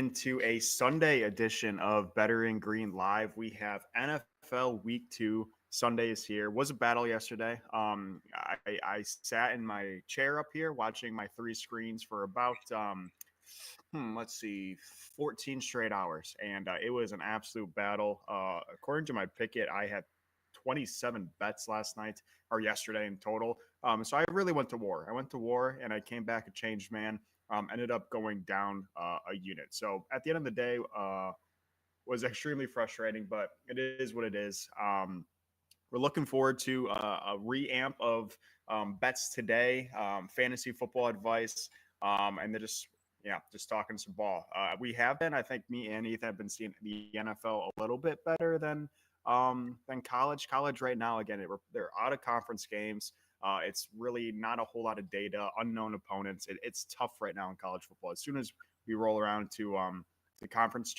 into a Sunday edition of Better in Green Live. We have NFL Week 2. Sunday is here. Was a battle yesterday. I sat in my chair up here watching my three screens for about let's see, 14 straight hours, and it was an absolute battle. According to my picket, I had 27 bets last night or yesterday in total. So I really went to war. I went to war, and I came back a changed man. Ended up going down a unit. So at the end of the day, was extremely frustrating, but it is what it is. We're looking forward to a reamp of bets today, fantasy football advice, and they're just talking some ball. We have been, I think, me and Ethan have been seeing the NFL a little bit better than college. College right now, again, they're out of conference games. It's really not a whole lot of data, unknown opponents. It's tough right now in college football. As soon as we roll around to the conference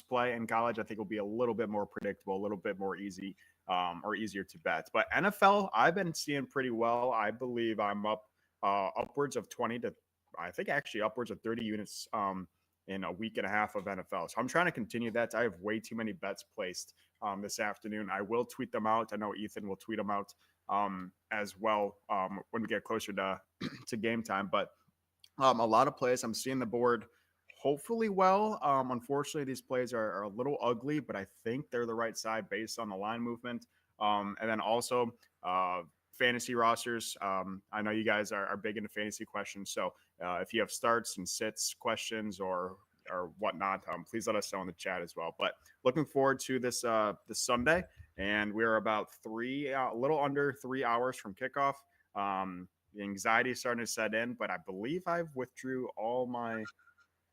play in college, I think will be a little bit more predictable, a little bit more easy or easier to bet. But NFL, I've been seeing pretty well. I believe I'm up upwards of 20 to, I think actually upwards of 30 units in a week and a half of NFL. So I'm trying to continue that. I have way too many bets placed this afternoon. I will tweet them out. I know Ethan will tweet them out as well when we get closer to to game time. But a lot of plays I'm seeing the board hopefully well. Unfortunately, these plays are a little ugly, but I think they're the right side based on the line movement. And then also fantasy rosters. I know you guys are big into fantasy questions. So if you have starts and sits questions or whatnot, please let us know in the chat as well. But looking forward to this Sunday, and we're about a little under 3 hours from kickoff. The anxiety is starting to set in, but I believe I've withdrew all my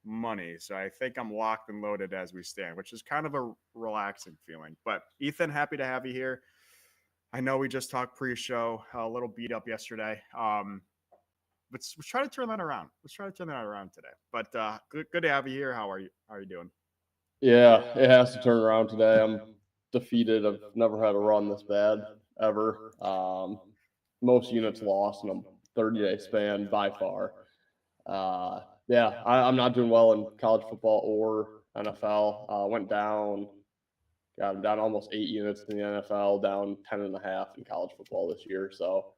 money. So I think I'm locked and loaded as we stand, which is kind of a relaxing feeling. But Ethan, happy to have you here. I know we just talked pre-show, a little beat up yesterday. But let's try to turn that around. Let's try to turn that around today. But good to have you here. How are you? How are you doing? Yeah, it has to turn around today. I'm defeated. I've never had a run this bad ever. Most units lost in a 30-day span by far. I'm not doing well in college football or NFL. Went down, I'm down almost 8 units in the NFL, down 10.5 in college football this year. So,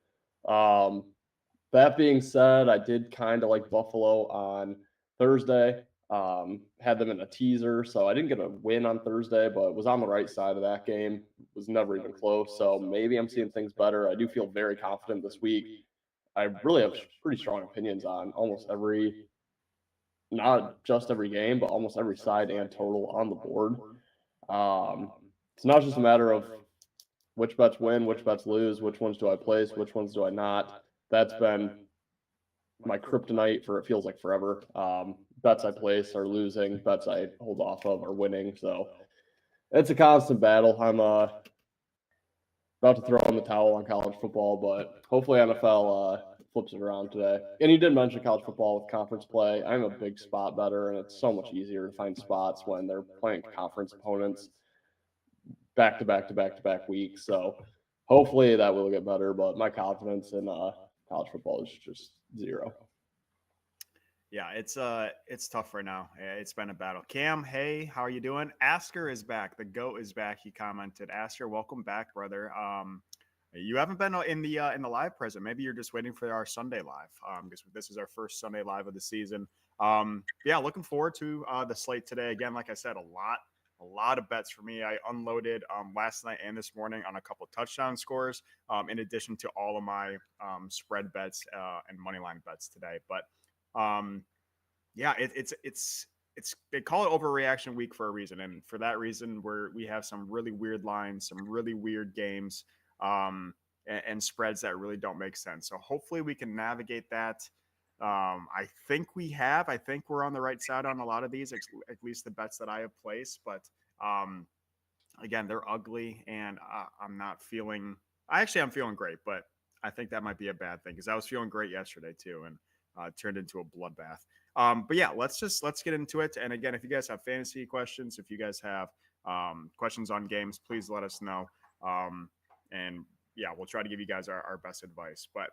that being said, I did kind of like Buffalo on Thursday. Had them in a teaser, so I didn't get a win on Thursday, but was on the right side of that game. Was never even close. So maybe I'm seeing things better. I do feel very confident this week. I really have pretty strong opinions on almost every, not just every game, but almost every side and total on the board. It's not just a matter of which bets win, which bets lose, which ones do I place, which ones do I not. That's been my kryptonite for it feels like forever. Bets I place are losing, bets I hold off of are winning. So it's a constant battle. I'm about to throw in the towel on college football, but hopefully NFL flips it around today. And you did mention college football with conference play. I'm a big spot bettor, and it's so much easier to find spots when they're playing conference opponents back to back to back to back weeks. So hopefully that will get better, but my confidence in college football is just zero. Yeah, it's tough right now. It's been a battle. Cam, hey, how are you doing? Asker is back. The goat is back. He commented. Asker, welcome back, brother. You haven't been in the live present. Maybe you're just waiting for our Sunday live. Because this is our first Sunday live of the season. Yeah, looking forward to the slate today. Again, like I said, a lot of bets for me. I unloaded last night and this morning on a couple touchdown scores, in addition to all of my spread bets and money line bets today. But yeah, it's they call it overreaction week for a reason, and for that reason, we have some really weird lines, some really weird games, and spreads that really don't make sense. So hopefully we can navigate that. I think we have. I think we're on the right side on a lot of these, at least the bets that I have placed. But again, they're ugly, and I'm not feeling. I'm feeling great, but I think that might be a bad thing because I was feeling great yesterday too, and turned into a bloodbath. But yeah, let's get into it. And again, if you guys have fantasy questions, if you guys have questions on games, please let us know. And yeah, we'll try to give you guys our best advice. But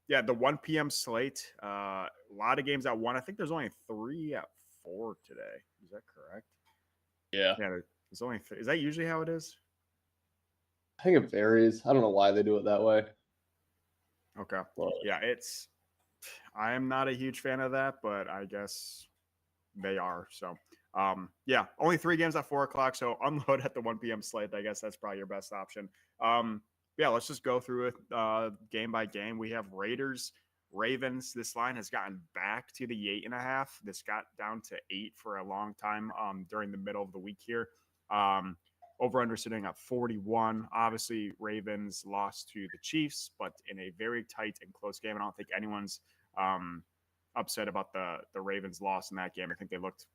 yeah, the 1 p.m. slate, a lot of games at 1. I think there's only 3 at 4 today. Is that correct? Yeah. Yeah, there's only. Is that usually how it is? I think it varies. I don't know why they do it that way. Okay. But Yeah, it's. I am not a huge fan of that, but I guess they are. So, yeah, only 3 games at 4 o'clock. So unload at the 1 p.m. slate. I guess that's probably your best option. Yeah, let's just go through it game by game. We have Raiders, Ravens. This line has gotten back to the 8.5. This got down to 8 for a long time during the middle of the week here. Over under sitting at 41. Obviously, Ravens lost to the Chiefs, but in a very tight and close game. I don't think anyone's upset about the Ravens loss in that game. I think they looked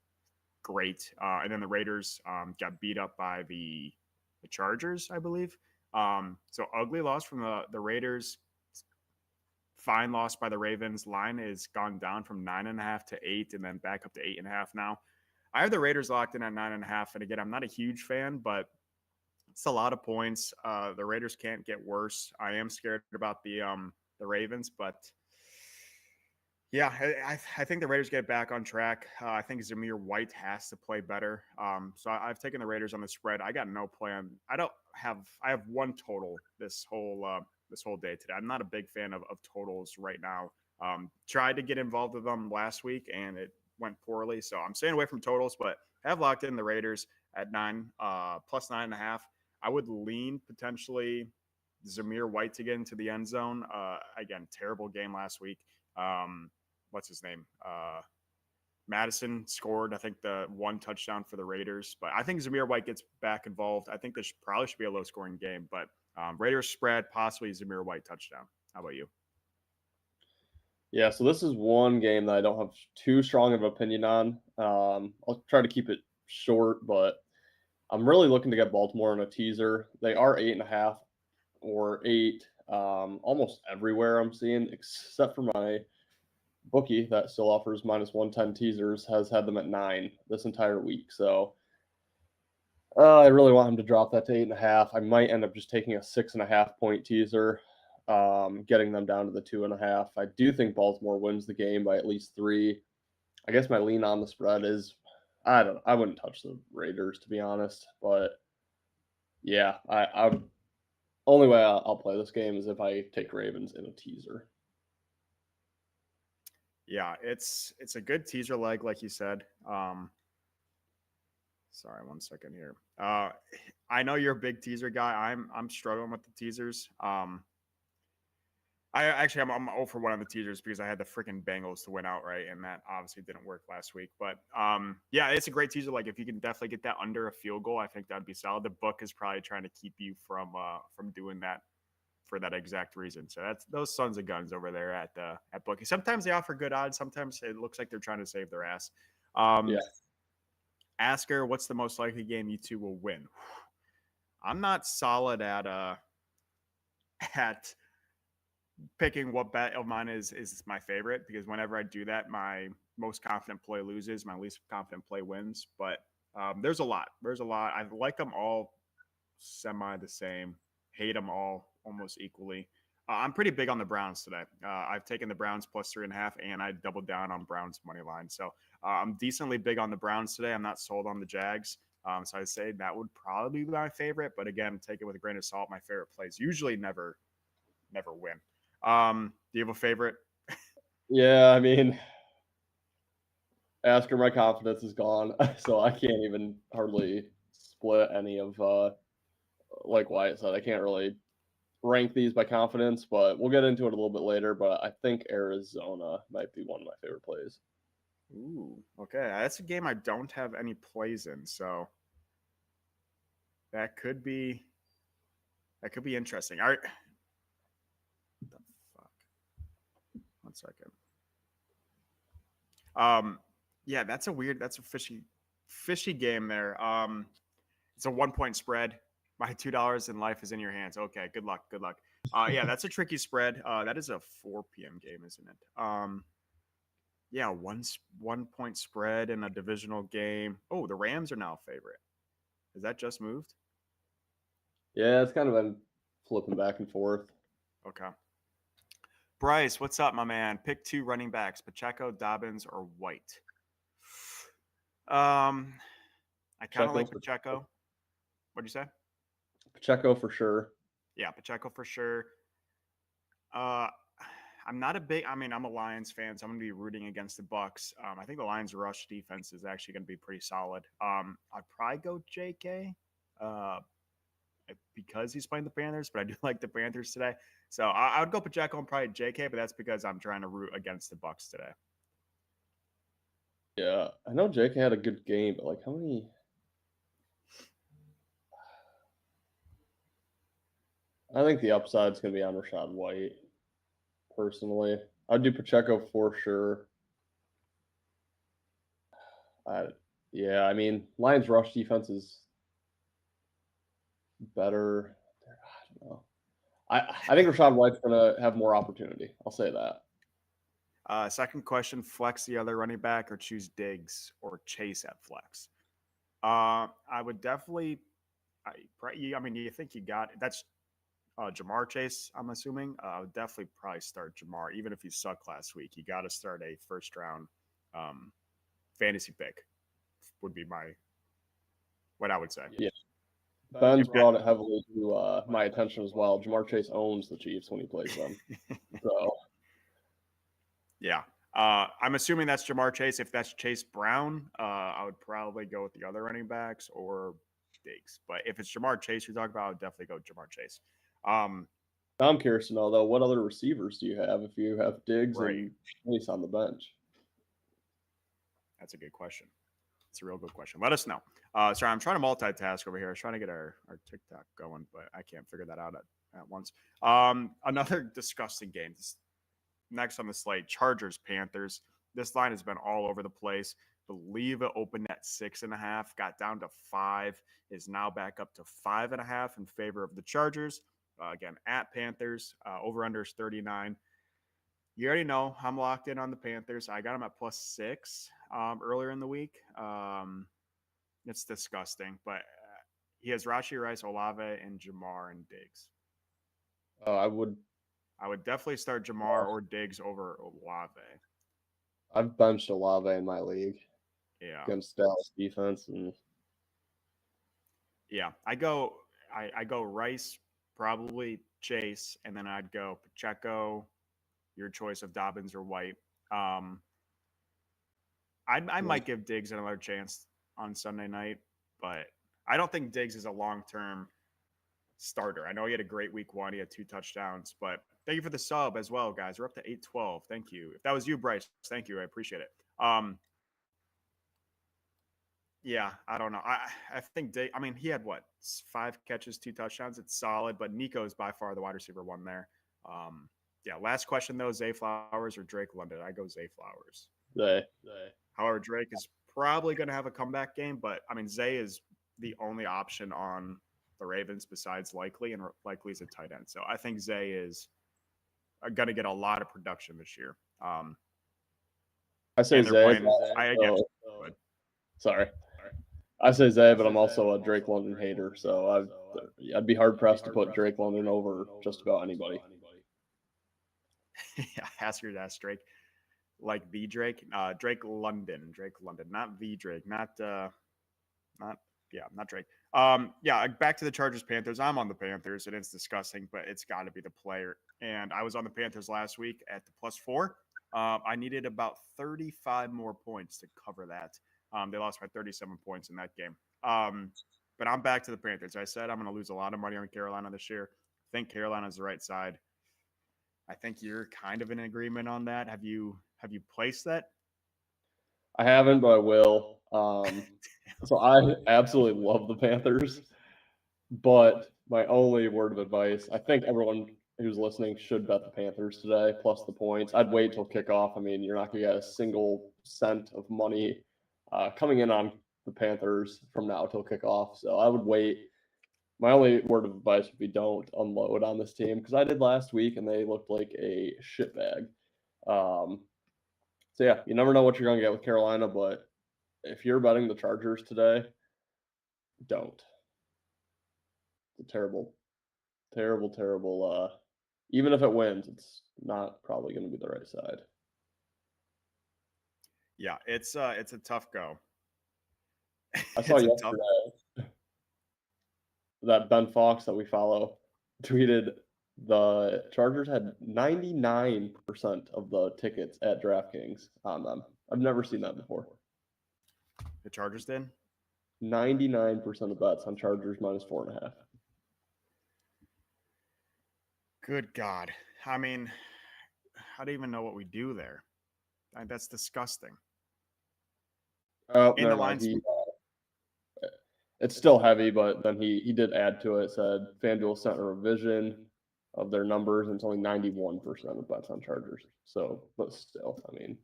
great. And then the Raiders got beat up by the Chargers, I believe. So ugly loss from the Raiders. Fine loss by the Ravens. Line is gone down from 9.5 to 8, and then back up to 8.5 now. I have the Raiders locked in at 9.5, and again, I'm not a huge fan, but it's a lot of points. The Raiders can't get worse. I am scared about the Ravens, but yeah, I think the Raiders get back on track. I think Zamir White has to play better. So I've taken the Raiders on the spread. I got no plan. I have one total this whole day today. I'm not a big fan of totals right now. Tried to get involved with them last week and it went poorly. So I'm staying away from totals, but have locked in the Raiders at 9, plus 9.5. I would lean potentially Zamir White to get into the end zone. Again, terrible game last week. What's his name? Madison scored, I think, the 1 touchdown for the Raiders. But I think Zamir White gets back involved. I think this probably should be a low-scoring game. But Raiders spread, possibly Zamir White touchdown. How about you? yeah, so this is one game that I don't have too strong of an opinion on. I'll try to keep it short, but I'm really looking to get Baltimore in a teaser. They are 8.5 or 8 almost everywhere I'm seeing, except for my bookie that still offers -110 teasers, has had them at 9 this entire week. So I really want him to drop that to 8.5. I might end up just taking a 6.5 point teaser, getting them down to the 2.5. I do think Baltimore wins the game by at least 3. I guess my lean on the spread is I don't know. I wouldn't touch the Raiders to be honest, but yeah, I only way I'll play this game is if I take Ravens in a teaser. Yeah, it's a good teaser leg, like you said. Sorry, 1 second here. I know you're a big teaser guy. I'm struggling with the teasers. I'm 0 for 1 on the teasers because I had the freaking Bengals to win outright, and that obviously didn't work last week. But yeah, it's a great teaser. Like if you can definitely get that under a field goal, I think that'd be solid. The book is probably trying to keep you from doing that for that exact reason. So that's those sons of guns over there at bookie. Sometimes they offer good odds. Sometimes it looks like they're trying to save their ass. Yeah. Asker, what's the most likely game you two will win? I'm not solid at picking what bet of mine is my favorite because whenever I do that, my most confident play loses, my least confident play wins. But there's a lot. I like them all semi the same. Hate them all almost equally. I'm pretty big on the Browns today. I've taken the Browns plus 3.5, and I doubled down on Browns money line. So I'm decently big on the Browns today. I'm not sold on the Jags. So I'd say that would probably be my favorite. But again, take it with a grain of salt. My favorite plays usually never win. Do you have a favorite? Yeah, I mean, Asker, my confidence is gone, so I can't even hardly split any of like Wyatt said. I can't really rank these by confidence, but we'll get into it a little bit later. But I think Arizona might be one of my favorite plays. Ooh, okay. That's a game I don't have any plays in, so that could be interesting. All right. What the fuck? 1 second. Yeah, that's a fishy game there. It's a 1 point spread. My $2 in life is in your hands. Okay, good luck. Yeah, that's a tricky spread. That is a 4 p.m. game, isn't it? Yeah, 1 point spread in a divisional game. Oh, the Rams are now a favorite. Has that just moved? Yeah, it's kind of been flipping back and forth. Okay. Bryce, what's up, my man? Pick 2 running backs: Pacheco, Dobbins, or White. Um, I kind of Pacheco like for Pacheco. What'd you say? Pacheco for sure. Yeah, Pacheco for sure. Uh, I'm not a big. I mean, I'm a Lions fan, so I'm going to be rooting against the Bucks. I think the Lions' rush defense is actually going to be pretty solid. I'd probably go J.K. Uh, because he's playing the Panthers, but I do like the Panthers today. So I would go Pacheco and probably J.K., but that's because I'm trying to root against the Bucks today. Yeah, I know Jake had a good game, but like how many? I think the upside's gonna be on Rashad White. Personally, I'd do Pacheco for sure. I, yeah, I mean Lions rush defense is better. I don't know. I think Rashad White's gonna have more opportunity. I'll say that. Second question: flex the other running back or choose Diggs or Chase at flex. I would definitely. I mean, you think you got that's Jamar Chase, I'm assuming. I would definitely probably start Jamar, even if you suck last week. You got to start a first round um, fantasy pick. Would be what I would say. Yeah, Ben's If that, brought it heavily to my attention as well. Jamar Chase owns the Chiefs when he plays them. So yeah. I'm assuming that's Jamar Chase. If that's Chase Brown, I would probably go with the other running backs or Diggs. But if it's Jamar Chase you're talking about, I would definitely go Jamar Chase. Um, I'm curious to know though, what other receivers do you have if you have Diggs right. and Chase on the bench? That's a good question. It's a real good question. Let us know. Sorry, I'm trying to multitask over here. I was trying to get our TikTok going, but I can't figure that out at once. Another disgusting game. Next on the slate, Chargers Panthers. This line has been all over the place. Believe it opened at 6.5, got down to 5, is now back up to 5.5 in favor of the Chargers. Again, at Panthers, over under is 39. You already know I'm locked in on the Panthers. I got them at +6 earlier in the week. It's disgusting, but he has Rashi Rice, Olave, and Jamar and Diggs. I would. I would definitely start Jamar or Diggs over Olave. I've benched Olave in my league Yeah, against Dallas defense, and yeah. I go Rice, probably Chase, and then I'd go Pacheco. Your choice of Dobbins or White. Um, I might give Diggs another chance on Sunday night, but I don't think Diggs is a long term starter. I know he had a great week one. He had 2 touchdowns, but thank you for the sub as well, guys. We're up to 812. Thank you. If that was you, Bryce, thank you. I appreciate it. Yeah, I don't know. I think I mean, he had what 5 catches, 2 touchdowns. It's solid, but Nico is by far the wide receiver one there. Yeah. Last question though: Zay Flowers or Drake London? I go Zay Flowers. they. However, Drake is probably going to have a comeback game, but I mean, Zay is the only option on the Ravens besides Likely, and Likely is a tight end. So I think Zay is going to get a lot of production this year. I say And they're Zay. playing. Sorry, I say Zay, but I'm also a Drake London hater, so I'd be hard pressed to put Drake London over just about anybody. Yeah, ask your ass, Drake. Like the Drake, Drake London, not the Drake, not not Drake. Yeah, back to the Chargers Panthers. I'm on the Panthers, and it's disgusting, but it's got to be the player. And I was on the Panthers last week at the +4. I needed about 35 more points to cover that. They lost by 37 points in that game. But I'm back to the Panthers. I said I'm going to lose a lot of money on Carolina this year. I think Carolina's the right side. I think you're kind of in agreement on that. Have you placed that? I haven't, but I will. So I absolutely love the Panthers, but my only word of advice, I think everyone who's listening should bet the Panthers today plus the points. I'd wait till kickoff. I mean, you're not going to get a single cent of money coming in on the Panthers from now till kickoff. So I would wait. My only word of advice would be don't unload on this team because I did last week and they looked like a shitbag. So yeah, you never know what you're going to get with Carolina, but if you're betting the Chargers today, don't. It's a terrible, terrible, terrible. Even if it wins, it's not probably going to be the right side. Yeah, it's a tough go. I saw It's a tough. yesterday that Ben Fox that we follow tweeted the Chargers had 99% of the tickets at DraftKings on them. I've never seen that before. The Chargers did. 99% of bets on Chargers minus 4.5. Good God. I mean, I don't even know what we do there. That's disgusting. Oh, In the never mind. lines, It's still heavy, but then he did add to it. Said FanDuel sent a revision of their numbers, and it's only 91% of bets on Chargers. So, but still, I mean,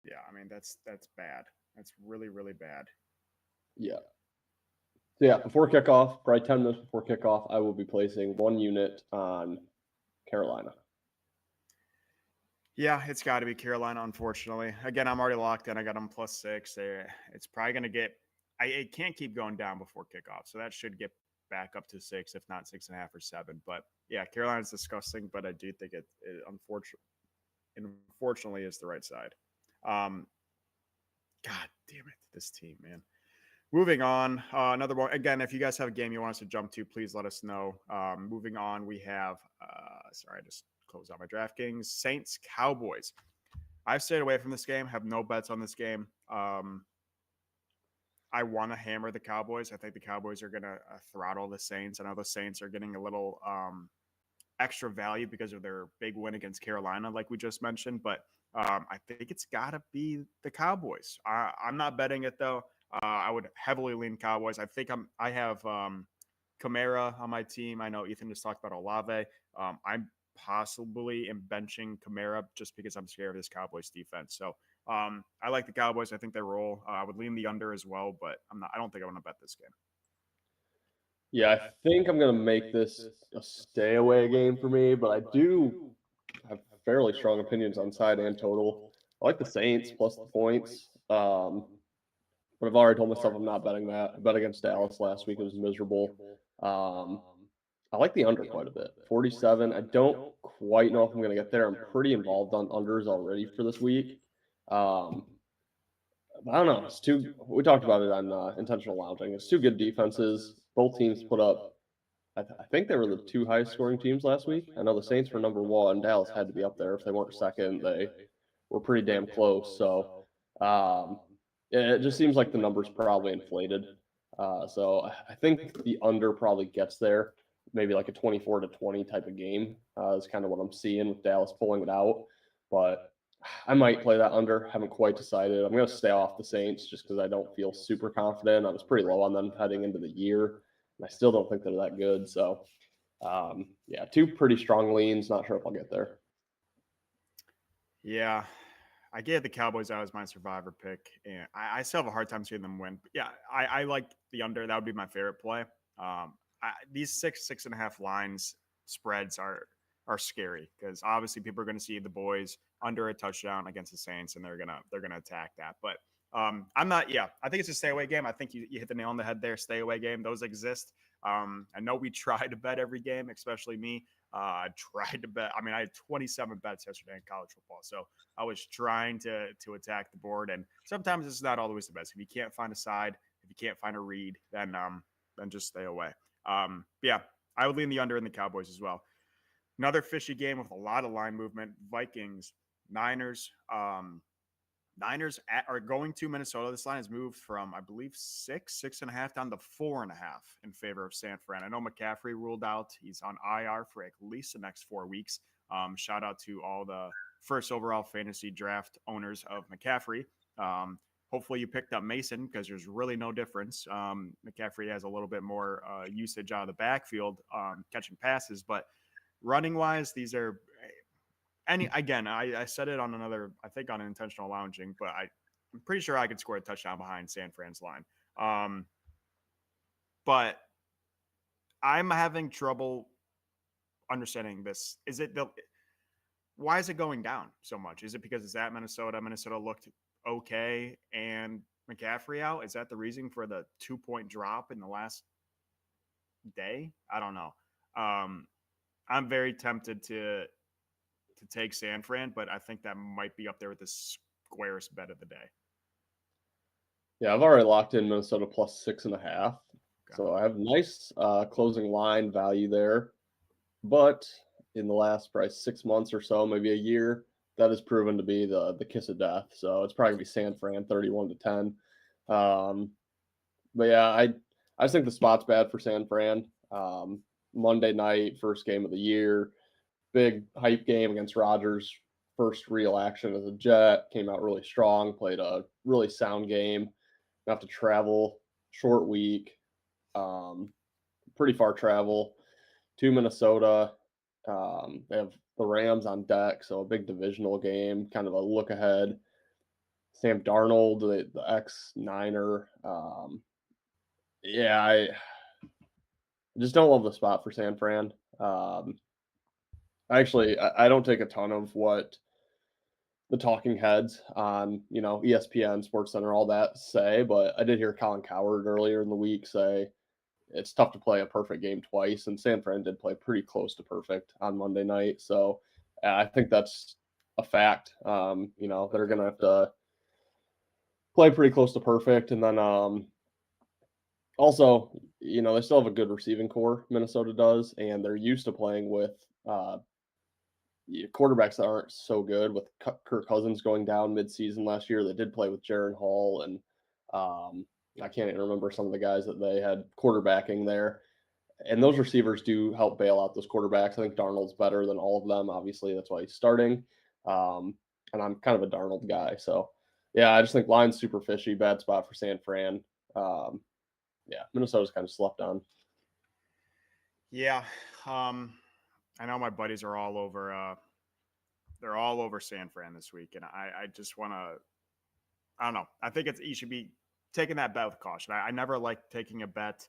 yeah, I mean that's bad. That's really really bad. yeah. So yeah, before kickoff, probably 10 minutes before kickoff, I will be placing 1 unit on Carolina. Yeah, it's got to be Carolina. Unfortunately, again, I'm already locked in. I got them +6. It's probably going to get. It can't keep going down before kickoff, so that should get back up to 6, if not 6.5 or 7. But yeah, Carolina's disgusting, but I do think it unfortunately is the right side. Um, God damn it, this team, man. Moving on, another one. Again, if you guys have a game you want us to jump to, please let us know. Moving on, we have. Sorry, I just closed out my DraftKings. Saints Cowboys. I've stayed away from this game. Have no bets on this game. I want to hammer the Cowboys. I think the Cowboys are going to throttle the Saints. I know the Saints are getting a little extra value because of their big win against Carolina, like we just mentioned. But I think it's got to be the Cowboys. I'm not betting it though. I would heavily lean Cowboys. I have Kamara on my team. I know Ethan just talked about Olave. I'm possibly am benching Kamara just because I'm scared of this Cowboys defense. So I like the Cowboys. I think they roll. I would lean the under as well, but I don't think I want to bet this game. Yeah, I think I'm going to make this a stay away game for me, but I do have fairly strong opinions on side and total. I like the Saints plus the points. But I've already told myself I'm not betting that. I bet against Dallas last week. It was miserable. I like the under quite a bit. 47. I don't quite know if I'm going to get there. I'm pretty involved on unders already for this week. I don't know. It's two. We talked about it on intentional lounging. It's two good defenses. Both teams put up. I think they were the two highest scoring teams last week. I know the Saints were number one. Dallas had to be up there. If they weren't second, they were pretty damn close. So it just seems like the numbers probably inflated. So I think the under probably gets there. Maybe like a 24-20 type of game is kind of what I'm seeing with Dallas pulling it out. But I might play that under. Haven't quite decided. I'm going to stay off the Saints just because I don't feel super confident. I was pretty low on them heading into the year, and I still don't think they're that good. So, yeah, two pretty strong leans. Not sure if I'll get there. Yeah, I gave the Cowboys out as my survivor pick, and I still have a hard time seeing them win. But yeah, I like the under. That would be my favorite play. These 6.5 lines spreads are scary because obviously people are going to see the boys under a touchdown against the Saints, and they're gonna attack that. But I'm not. Yeah, I think it's a stay away game. I think you hit the nail on the head there. Stay away game. Those exist. I know we try to bet every game, especially me. I tried to bet. I mean, I had 27 bets yesterday in college football, so I was trying to attack the board. And sometimes it's not always the best. If you can't find a side, if you can't find a read, then just stay away. Yeah, I would lean the under in the Cowboys as well. Another fishy game with a lot of line movement. Vikings, Niners. Niners are going to Minnesota. This line has moved from, I believe, 6.5 down to 4.5 in favor of San Fran. I know McCaffrey ruled out. He's on IR for at least the next 4 weeks. Shout out to all the first overall fantasy draft owners of McCaffrey. Hopefully you picked up Mason because there's really no difference. McCaffrey has a little bit more usage out of the backfield, catching passes, but running wise, these are again, I said it on another, I think on intentional lounging, but I'm pretty sure I could score a touchdown behind San Fran's line. But I'm having trouble understanding this. Why is it going down so much? Is it because it's at Minnesota? Minnesota looked okay and McCaffrey out? Is that the reason for the 2-point drop in the last day? I don't know. I'm very tempted to take San Fran, but I think that might be up there with the squarest bet of the day. Yeah, I've already locked in Minnesota plus 6.5. Okay. So I have nice closing line value there. But in the last probably 6 months or so, maybe a year, that has proven to be the kiss of death. So it's probably gonna be San Fran 31-10. Um, but yeah, I just think the spot's bad for San Fran. Monday night, first game of the year, big hype game against Rodgers. First real action as a Jet, came out really strong, played a really sound game. Have to travel, short week, um, pretty far travel to Minnesota. They have the Rams on deck, so a big divisional game, kind of a look ahead. Sam Darnold, the ex Niner. Yeah, I just don't love the spot for San Fran. I don't take a ton of what the talking heads on ESPN, Sports Center, all that say, but I did hear Colin Coward earlier in the week say it's tough to play a perfect game twice, and San Fran did play pretty close to perfect on Monday night. So I think that's a fact. They're going to have to play pretty close to perfect, and then also, they still have a good receiving core. Minnesota does, and they're used to playing with quarterbacks that aren't so good. With Kirk Cousins going down midseason last year, they did play with Jaron Hall and I can't even remember some of the guys that they had quarterbacking there. And those receivers do help bail out those quarterbacks. I think Darnold's better than all of them. Obviously, that's why he's starting. Um, and I'm kind of a Darnold guy. So, yeah, I just think line's super fishy. Bad spot for San Fran. Um, yeah, Minnesota's kind of slept on. Yeah. Um, I know my buddies are all over. They're all over San Fran this week, and I just want to. I don't know. I think you should be taking that bet with caution. I never like taking a bet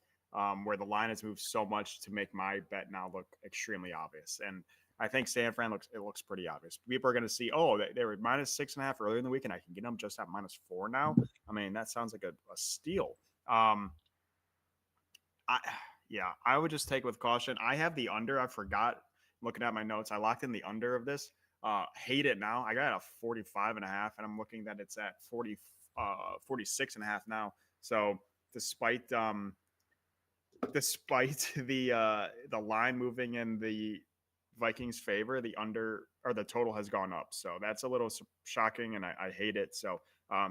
where the line has moved so much to make my bet now look extremely obvious. And I think San Fran looks pretty obvious. People are going to see, oh, they were -6.5 earlier in the week, and I can get them just at -4 now. I mean, that sounds like a steal. Um, I yeah, I would just take it with caution. I have the under. I forgot looking at my notes. I locked in the under of this. Hate it now. I got a 45.5, and I'm looking that it's at 46.5 now. So despite despite the line moving in the Vikings favor, the under or the total has gone up. So that's a little shocking, and I hate it. So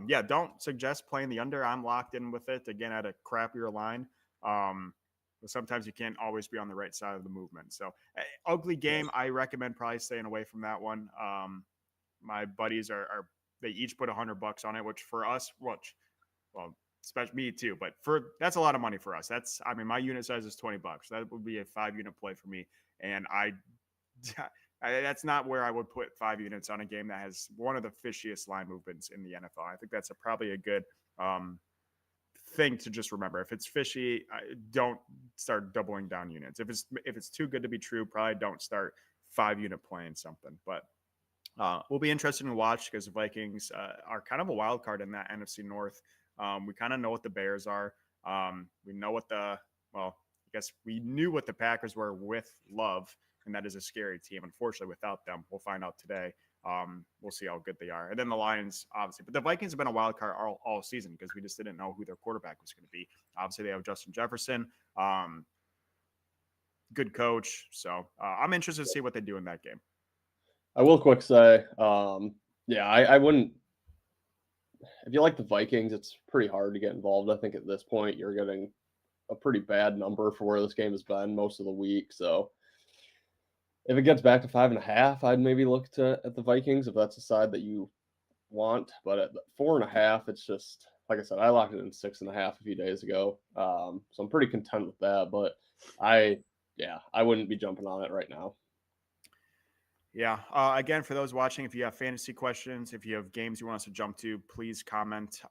yeah, don't suggest playing the under. I'm locked in with it again at a crappier line. But sometimes you can't always be on the right side of the movement. So ugly game. I recommend probably staying away from that one. My buddies are they each put $100 on it, which for us, well, especially me too, but that's a lot of money for us. I mean, my unit size is $20. That would be a 5 unit play for me, and that's not where I would put 5 units on a game that has one of the fishiest line movements in the NFL. I think that's probably a good thing to just remember. If it's fishy, don't start doubling down units. If it's too good to be true, probably don't start 5 unit playing something. But will be interesting to watch because the Vikings are kind of a wild card in that NFC North. We kind of know what the Bears are. We know I guess we knew what the Packers were with Love, and that is a scary team. Unfortunately, without them, we'll find out today. We'll see how good they are. And then the Lions, obviously. But the Vikings have been a wild card all season because we just didn't know who their quarterback was going to be. Obviously, they have Justin Jefferson, good coach. So I'm interested to see what they do in that game. I will quick say, yeah, I wouldn't. If you like the Vikings, it's pretty hard to get involved. I think at this point you're getting a pretty bad number for where this game has been most of the week. So if it gets back to 5.5, I'd maybe look at the Vikings if that's the side that you want. But at 4.5, it's just like I said, I locked it in 6.5 a few days ago. So I'm pretty content with that. But I wouldn't be jumping on it right now. Yeah. Again, for those watching, if you have fantasy questions, if you have games you want us to jump to, please comment.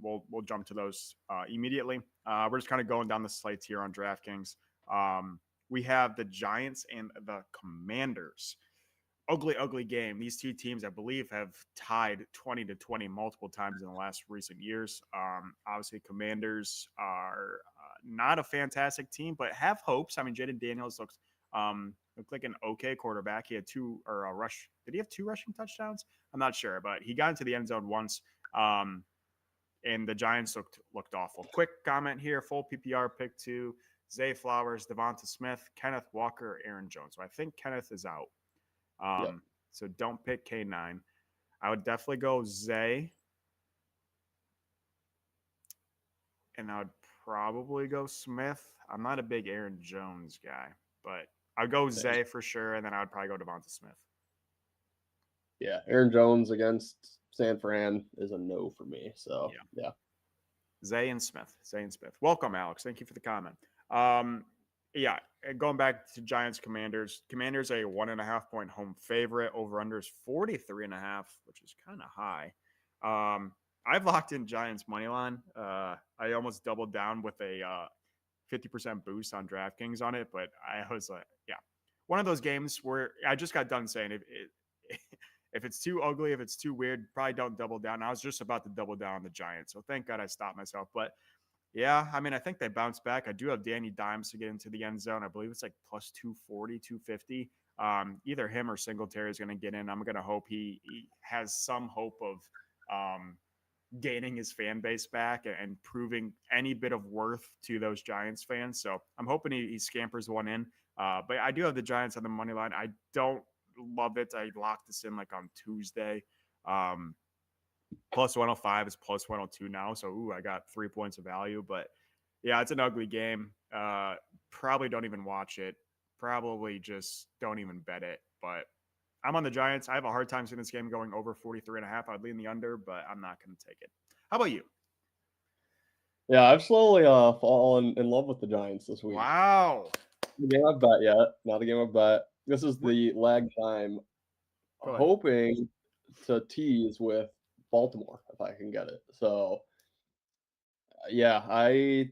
We'll jump to those immediately. We're just kind of going down the slates here on DraftKings. We have the Giants and the Commanders. Ugly game. These two teams, I believe, have tied 20-20 multiple times in the last recent years. Obviously, Commanders are not a fantastic team, but have hopes. I mean, Jaden Daniels looked like an okay quarterback. He had two or a rush. Did he have two rushing touchdowns? I'm not sure, but he got into the end zone once. and the Giants looked awful. Quick comment here: full PPR pick two: Zay Flowers, Devonta Smith, Kenneth Walker, Aaron Jones. So I think Kenneth is out. Yep. So don't pick K9. I would definitely go Zay, and I would probably go Smith. I'm not a big Aaron Jones guy, but I'd go Zay for sure, and then I would probably go Devonta Smith. Yeah, Aaron Jones against San Fran is a no for me. So yeah. Zay and Smith. Welcome, Alex. Thank you for the comment. Yeah, going back to Giants Commanders. Commanders a 1.5 point home favorite. Over under is 43.5, which is kind of high. I've locked in Giants money line. I almost doubled down with a 50% boost on DraftKings on it, but I was like, yeah, one of those games where I just got done saying if it's too ugly, if it's too weird, probably don't double down. I was just about to double down on the Giants, so thank God I stopped myself. But yeah, I mean, I think they bounce back. I do have Danny Dimes to get into the end zone. I believe it's like plus 240, 250. Either him or Singletary is going to get in. I'm going to hope he has some hope of gaining his fan base back and proving any bit of worth to those Giants fans. So I'm hoping he scampers one in. But I do have the Giants on the money line. I don't love it. I locked this in like on Tuesday. Plus 105 is plus 102 now. So, I got 3 points of value. But yeah, it's an ugly game. Probably don't even watch it. Probably just don't even bet it. But I'm on the Giants. I have a hard time seeing this game going over 43.5. I'd lean the under, but I'm not going to take it. How about you? Yeah, I've slowly fallen in love with the Giants this week. Wow. The game I've bet yet. Not a game I've bet. This is the lag time. Hoping to tease with Baltimore if I can get it. So yeah, I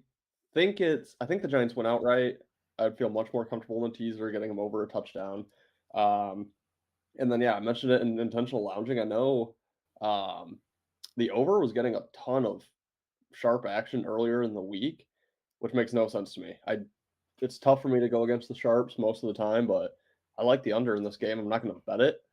think the Giants went outright. I'd feel much more comfortable in the teaser getting them over a touchdown. And then yeah, I mentioned it in intentional lounging. I know the over was getting a ton of sharp action earlier in the week, which makes no sense to me. It's tough for me to go against the sharps most of the time, but I like the under in this game. I'm not going to bet it,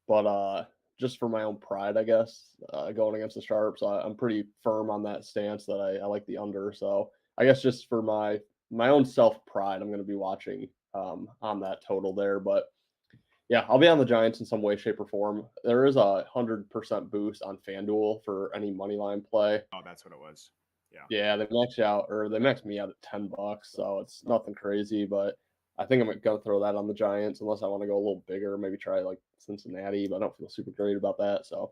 but just for my own pride, I guess, going against the sharps, I'm pretty firm on that stance that I like the under. So I guess just for my own self pride, I'm going to be watching on that total there. But yeah, I'll be on the Giants in some way, shape, or form. There is a 100% boost on FanDuel for any money line play. Oh, that's what it was. Yeah. Yeah, they max me out at $10, so it's nothing crazy. But I think I'm gonna throw that on the Giants unless I want to go a little bigger, maybe try like Cincinnati, but I don't feel super great about that. So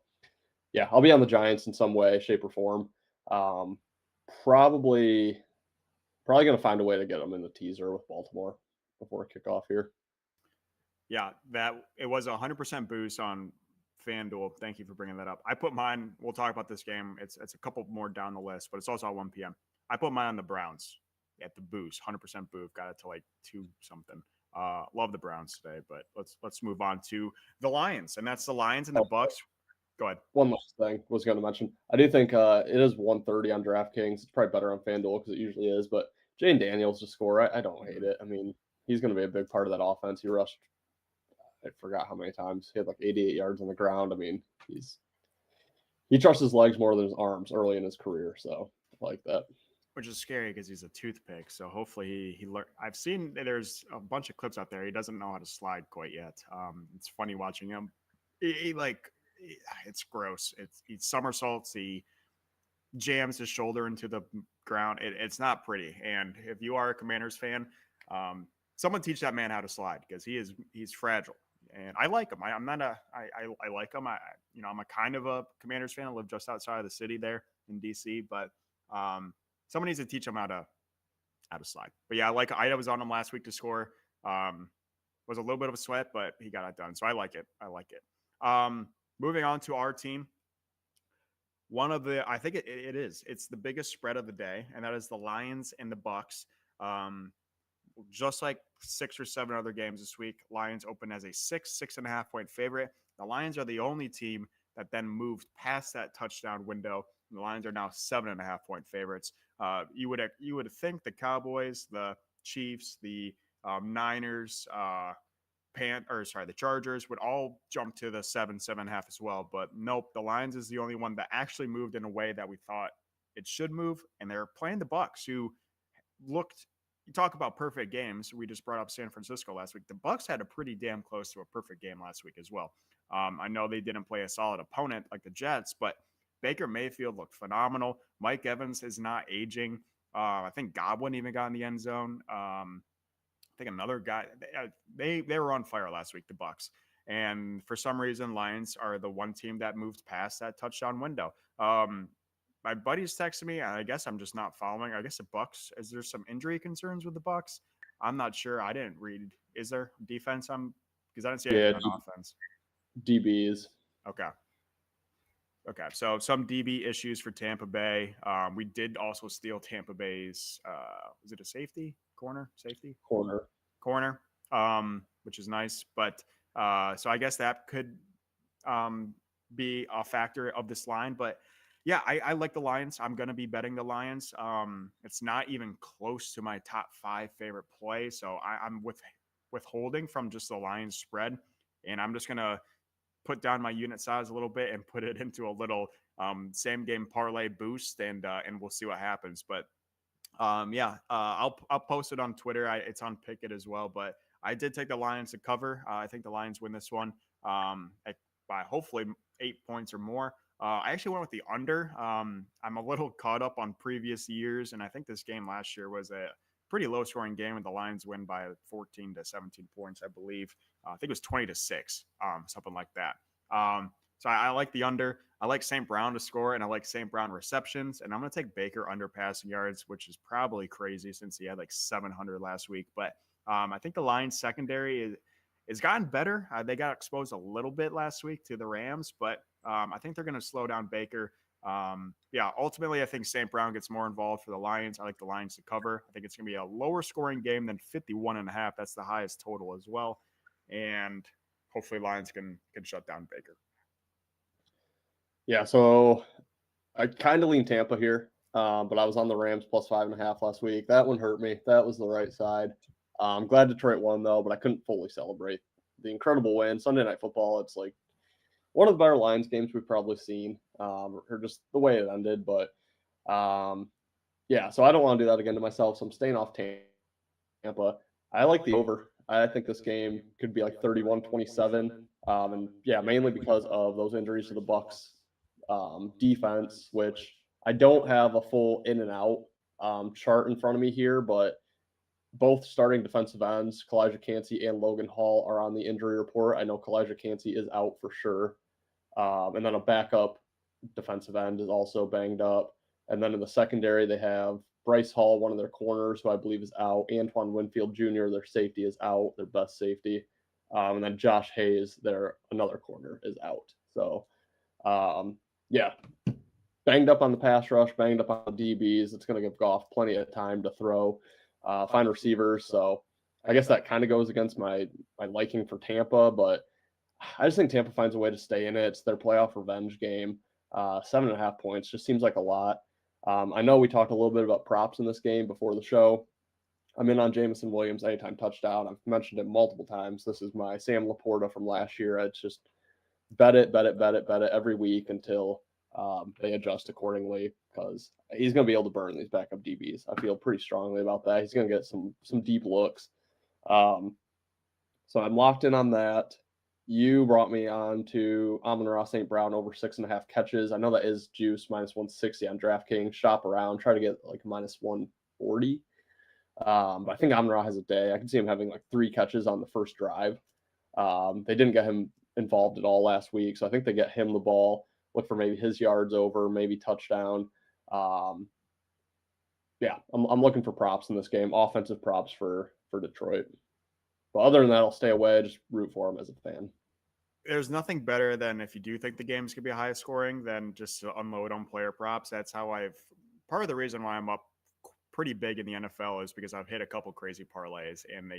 yeah, I'll be on the Giants in some way, shape, or form. Probably gonna find a way to get them in the teaser with Baltimore before kickoff here. Yeah, it was a 100% boost on FanDuel. Thank you for bringing that up. I put mine. We'll talk about this game. It's a couple more down the list, but it's also at 1 p.m. I put mine on the Browns at the boost, 100% boost. Got it to like 2 something. Love the Browns today, but let's move on to the Lions, and that's the Lions and the Bucks. Go ahead. One last thing I was going to mention. I do think it is 130 on DraftKings. It's probably better on FanDuel because it usually is. But Jane Daniels to score, I don't hate it. I mean, he's going to be a big part of that offense. He rushed, I forgot how many times. He had like 88 yards on the ground. I mean, he trusts his legs more than his arms early in his career. So I like that. Which is scary because he's a toothpick. So hopefully he learned. I've seen there's a bunch of clips out there. He doesn't know how to slide quite yet. It's funny watching him. It's gross. He somersaults. He jams his shoulder into the ground. It's not pretty. And if you are a Commanders fan, someone teach that man how to slide because he's fragile. And I like him. I like him. I'm a kind of a Commanders fan. I live just outside of the city there in DC, but someone needs to teach him how to slide. But yeah, I was on him last week to score. Was a little bit of a sweat, but he got it done. So I like it. Moving on to our team. I think it's the biggest spread of the day, and that is the Lions and the Bucks. Just like 6 or 7 other games this week, Lions open as a 6.5 point favorite. The Lions are the only team that then moved past that touchdown window. The Lions are now 7.5 point favorites. You would think the Cowboys, the Chiefs, the Niners, the Chargers would all jump to the 7.5 as well. But nope, the Lions is the only one that actually moved in a way that we thought it should move. And they're playing the Bucks, who looked. You talk about perfect games. We just brought up San Francisco last week. The Bucks had a pretty damn close to a perfect game last week as well. I know they didn't play a solid opponent like the Jets, but Baker Mayfield looked phenomenal. Mike Evans is not aging. I think Godwin even got in the end zone. I think another guy. They were on fire last week, the Bucks, and for some reason, Lions are the one team that moved past that touchdown window. My buddy's texting me. I guess I'm just not following. I guess the Bucks. Is there some injury concerns with the Bucks? I'm not sure. I didn't read. Is there defense? Because I didn't see anything on offense. DBs. Okay. Okay, so some DB issues for Tampa Bay. We did also steal Tampa Bay's. Was it a safety corner? Safety corner, which is nice. But so I guess that could be a factor of this line. But yeah, I like the Lions. I'm going to be betting the Lions. It's not even close to my top 5 favorite play, so I'm withholding from just the Lions spread, and I'm just going to put down my unit size a little bit and put it into a little same game parlay boost, and we'll see what happens. But I'll post it on Twitter. It's on Pickett as well. But I did take the Lions to cover. I think the Lions win this one by hopefully 8 points or more. I actually went with the under. I'm a little caught up on previous years, and I think this game last year was a pretty low scoring game, and the Lions win by 14 to 17 points, I believe. I think it was 20-6, something like that. So I like the under. I like St. Brown to score, and I like St. Brown receptions. And I'm going to take Baker under passing yards, which is probably crazy since he had like 700 last week. But I think the Lions secondary is gotten better. They got exposed a little bit last week to the Rams, but I think they're going to slow down Baker. Ultimately, I think St. Brown gets more involved for the Lions. I like the Lions to cover. I think it's going to be a lower scoring game than 51.5. That's the highest total as well. And hopefully Lions can shut down Baker. Yeah, so I kind of lean Tampa here, but I was on the Rams plus 5.5 last week. That one hurt me. That was the right side. I'm glad Detroit won, though, but I couldn't fully celebrate the incredible win. Sunday Night Football, it's like one of the better Lions games we've probably seen, or just the way it ended. But, so I don't want to do that again to myself, so I'm staying off Tampa. I like the over. I think this game could be like 31-27, mainly because of those injuries to the Bucks defense, which I don't have a full in and out chart in front of me here, but both starting defensive ends, Kalijah Kancey and Logan Hall, are on the injury report. I know Kalijah Kancey is out for sure. And then a backup defensive end is also banged up. And then in the secondary, they have Bryce Hall, one of their corners, who I believe is out. Antoine Winfield Jr., their safety, is out, their best safety. And then Josh Hayes, their another corner, is out. So, banged up on the pass rush, banged up on the DBs. It's going to give Goff plenty of time to throw, find receivers. So I guess that kind of goes against my liking for Tampa, but I just think Tampa finds a way to stay in it. It's their playoff revenge game. 7.5 points just seems like a lot. I know we talked a little bit about props in this game before the show. I'm in on Jameson Williams anytime touchdown. I've mentioned it multiple times. This is my Sam Laporta from last year. It's just bet it every week until they adjust accordingly, because he's going to be able to burn these backup DBs. I feel pretty strongly about that. He's going to get some deep looks. So I'm locked in on that. You brought me on to Amon-Ra St. Brown over 6.5 catches. I know that is juice, minus 160 on DraftKings. Shop around, try to get like minus 140. But I think Amon-Ra has a day. I can see him having like 3 catches on the first drive. They didn't get him involved at all last week, so I think they get him the ball. Look for maybe his yards over, maybe touchdown. I'm looking for props in this game, offensive props for Detroit. But other than that, I'll stay away. Just root for him as a fan. There's nothing better than, if you do think the game's going to be high scoring, than just to unload on player props. That's how part of the reason why I'm up pretty big in the NFL is because I've hit a couple crazy parlays, and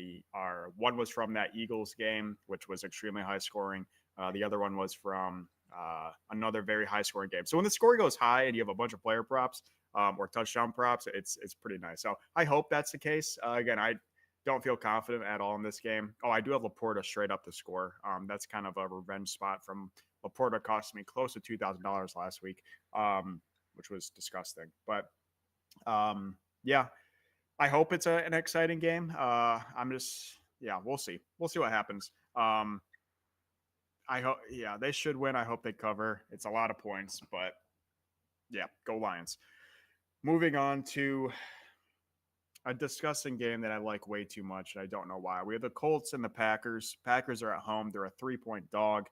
one was from that Eagles game, which was extremely high scoring. The other one was from another very high scoring game. So when the score goes high and you have a bunch of player props or touchdown props, it's pretty nice. So I hope that's the case. Again, I don't feel confident at all in this game. Oh, I do have Laporta straight up to score. That's kind of a revenge spot from Laporta. Cost me close to $2,000 last week. which was disgusting. But yeah, I hope it's an exciting game. We'll see. We'll see what happens. I hope, yeah, they should win. I hope they cover. It's a lot of points, but yeah, go Lions. Moving on to a disgusting game that I like way too much, and I don't know why. We have the Colts and the Packers. Packers are at home. They're a 3-point dog.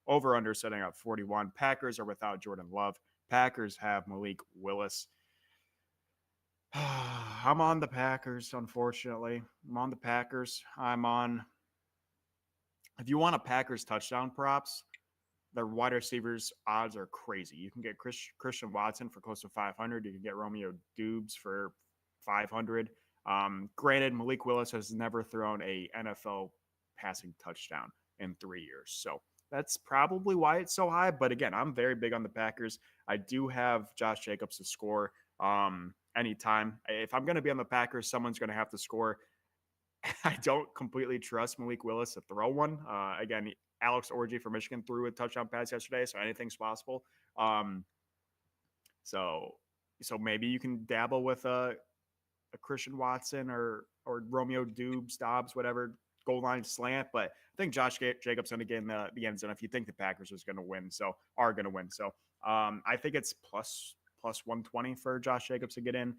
Over under setting up 41. Packers are without Jordan Love. Packers have Malik Willis. I'm on the Packers, unfortunately. I'm on the Packers. If you want a Packers touchdown props, their wide receivers odds are crazy. You can get Christian Watson for close to 500. You can get Romeo Dubes for 500. Granted, Malik Willis has never thrown a NFL passing touchdown in 3 years. So that's probably why it's so high. But again, I'm very big on the Packers. I do have Josh Jacobs to score anytime. If I'm going to be on the Packers, someone's going to have to score. I don't completely trust Malik Willis to throw one. Again, Alex Orji for Michigan threw a touchdown pass yesterday, so anything's possible. So maybe you can dabble with a Christian Watson or Romeo Dubes, Dobbs, whatever, goal line slant. But I think Josh Jacobs going to get in the end zone if you think the Packers are going to win. So I think it's plus 120 for Josh Jacobs to get in.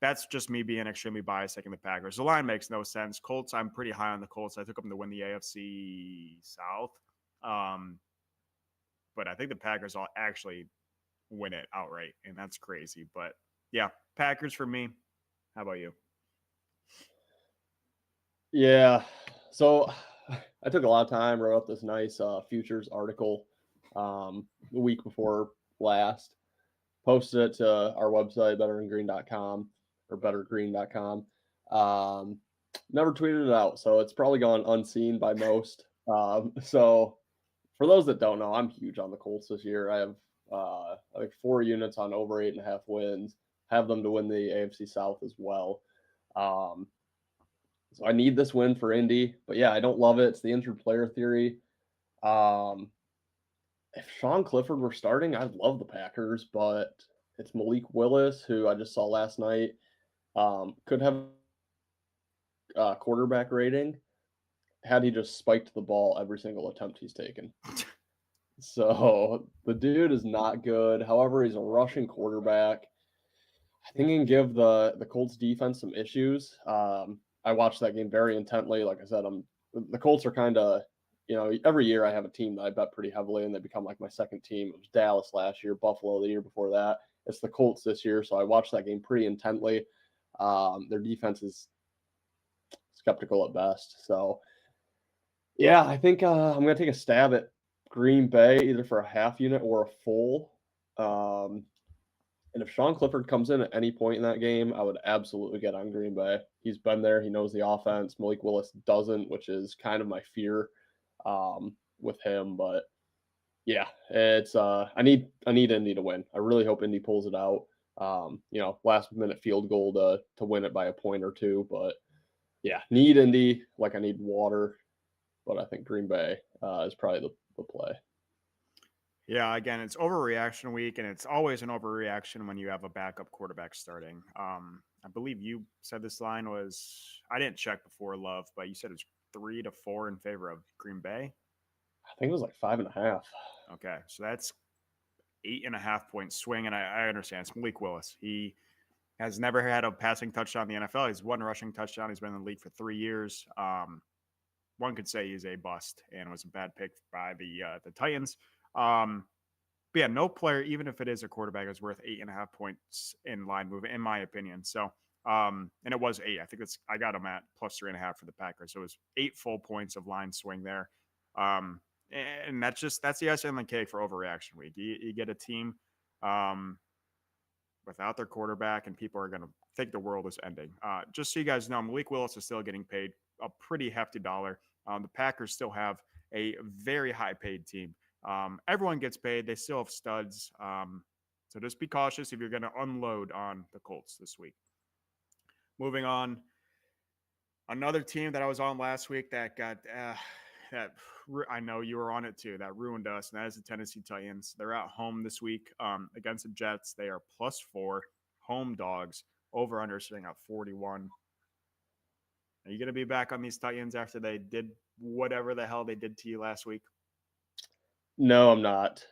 That's just me being extremely biased taking the Packers. The line makes no sense. Colts, I'm pretty high on the Colts. I took them to win the AFC South. But I think the Packers will actually win it outright, and that's crazy. But yeah, Packers for me. How about you? Yeah. So I took a lot of time, wrote up this nice futures article the week before last, posted it to our website, betterandgreen.com or bettergreen.com. Never tweeted it out, so it's probably gone unseen by most. So for those that don't know, I'm huge on the Colts this year. I have like 4 units on over 8.5 wins. Have them to win the AFC South as well. So I need this win for Indy, but yeah, I don't love it. It's the injured player theory. If Sean Clifford were starting, I'd love the Packers, but it's Malik Willis, who I just saw last night, could have a quarterback rating had he just spiked the ball every single attempt he's taken. So the dude is not good. However, he's a rushing quarterback. I think he can give the Colts defense some issues. I watched that game very intently. Like I said, the Colts are kind of, every year I have a team that I bet pretty heavily, and they become like my second team. It was Dallas last year, Buffalo the year before that. It's the Colts this year, so I watched that game pretty intently. Their defense is skeptical at best. So, yeah, I think I'm going to take a stab at Green Bay, either for a half unit or a full. And if Sean Clifford comes in at any point in that game, I would absolutely get on Green Bay. He's been there. He knows the offense. Malik Willis doesn't, which is kind of my fear with him. But yeah, it's I need Indy to win. I really hope Indy pulls it out. Last minute field goal to win it by a point or two. But yeah, need Indy like I need water. But I think Green Bay is probably the play. Yeah, again, it's overreaction week, and it's always an overreaction when you have a backup quarterback starting. I believe you said this line was, I didn't check before, Love, but you said it's 3-4 in favor of Green Bay. I think it was like 5.5. Okay, so that's 8.5 point swing, and I understand it's Malik Willis. He has never had a passing touchdown in the NFL. He's one rushing touchdown. He's been in the league for 3 years. One could say he's a bust and was a bad pick by the Titans. But yeah, no player, even if it is a quarterback, is worth 8.5 points in line movement, in my opinion. So, and it was 8. I think I got him at plus 3.5 for the Packers. So it was 8 full points of line swing there. And that's the icing on the cake for overreaction week. You get a team without their quarterback, and people are going to think the world is ending. Just so you guys know, Malik Willis is still getting paid a pretty hefty dollar. The Packers still have a very high paid team. Everyone gets paid. They still have studs. So just be cautious if you're going to unload on the Colts this week. Moving on, another team that I was on last week that got I know you were on it too. That ruined us, and that is the Tennessee Titans. They're at home this week against the Jets. They are +4 home dogs. Over under sitting at 41. Are you going to be back on these Titans after they did whatever the hell they did to you last week? No, I'm not.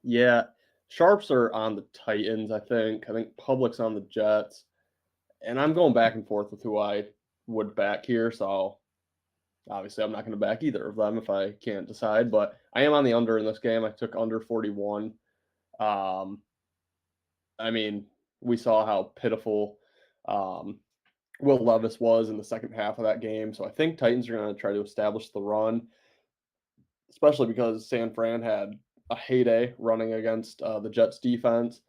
Yeah, sharps are on the Titans. I think. Public's on the Jets, and I'm going back and forth with who I would back here. So obviously, I'm not going to back either of them if I can't decide. But I am on the under in this game. I took under 41. Um, I mean, we saw how pitiful um, Will Levis was in the second half of that game. So I think Titans are going to try to establish the run, especially because San Fran had a heyday running against the Jets defense.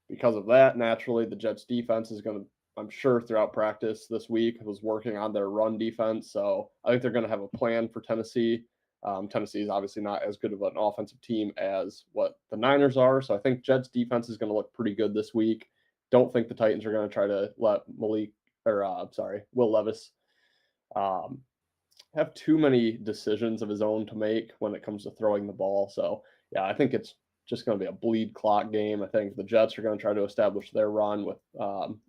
Because of that, naturally, the Jets defense is going to, I'm sure, throughout practice this week, was working on their run defense. So I think they're going to have a plan for Tennessee. Tennessee is obviously not as good of an offensive team as what the Niners are. So I think Jets defense is going to look pretty good this week. Don't think the Titans are going to try to let Will Levis um, have too many decisions of his own to make when it comes to throwing the ball. So yeah, I think it's just going to be a bleed clock game. I think the Jets are going to try to establish their run with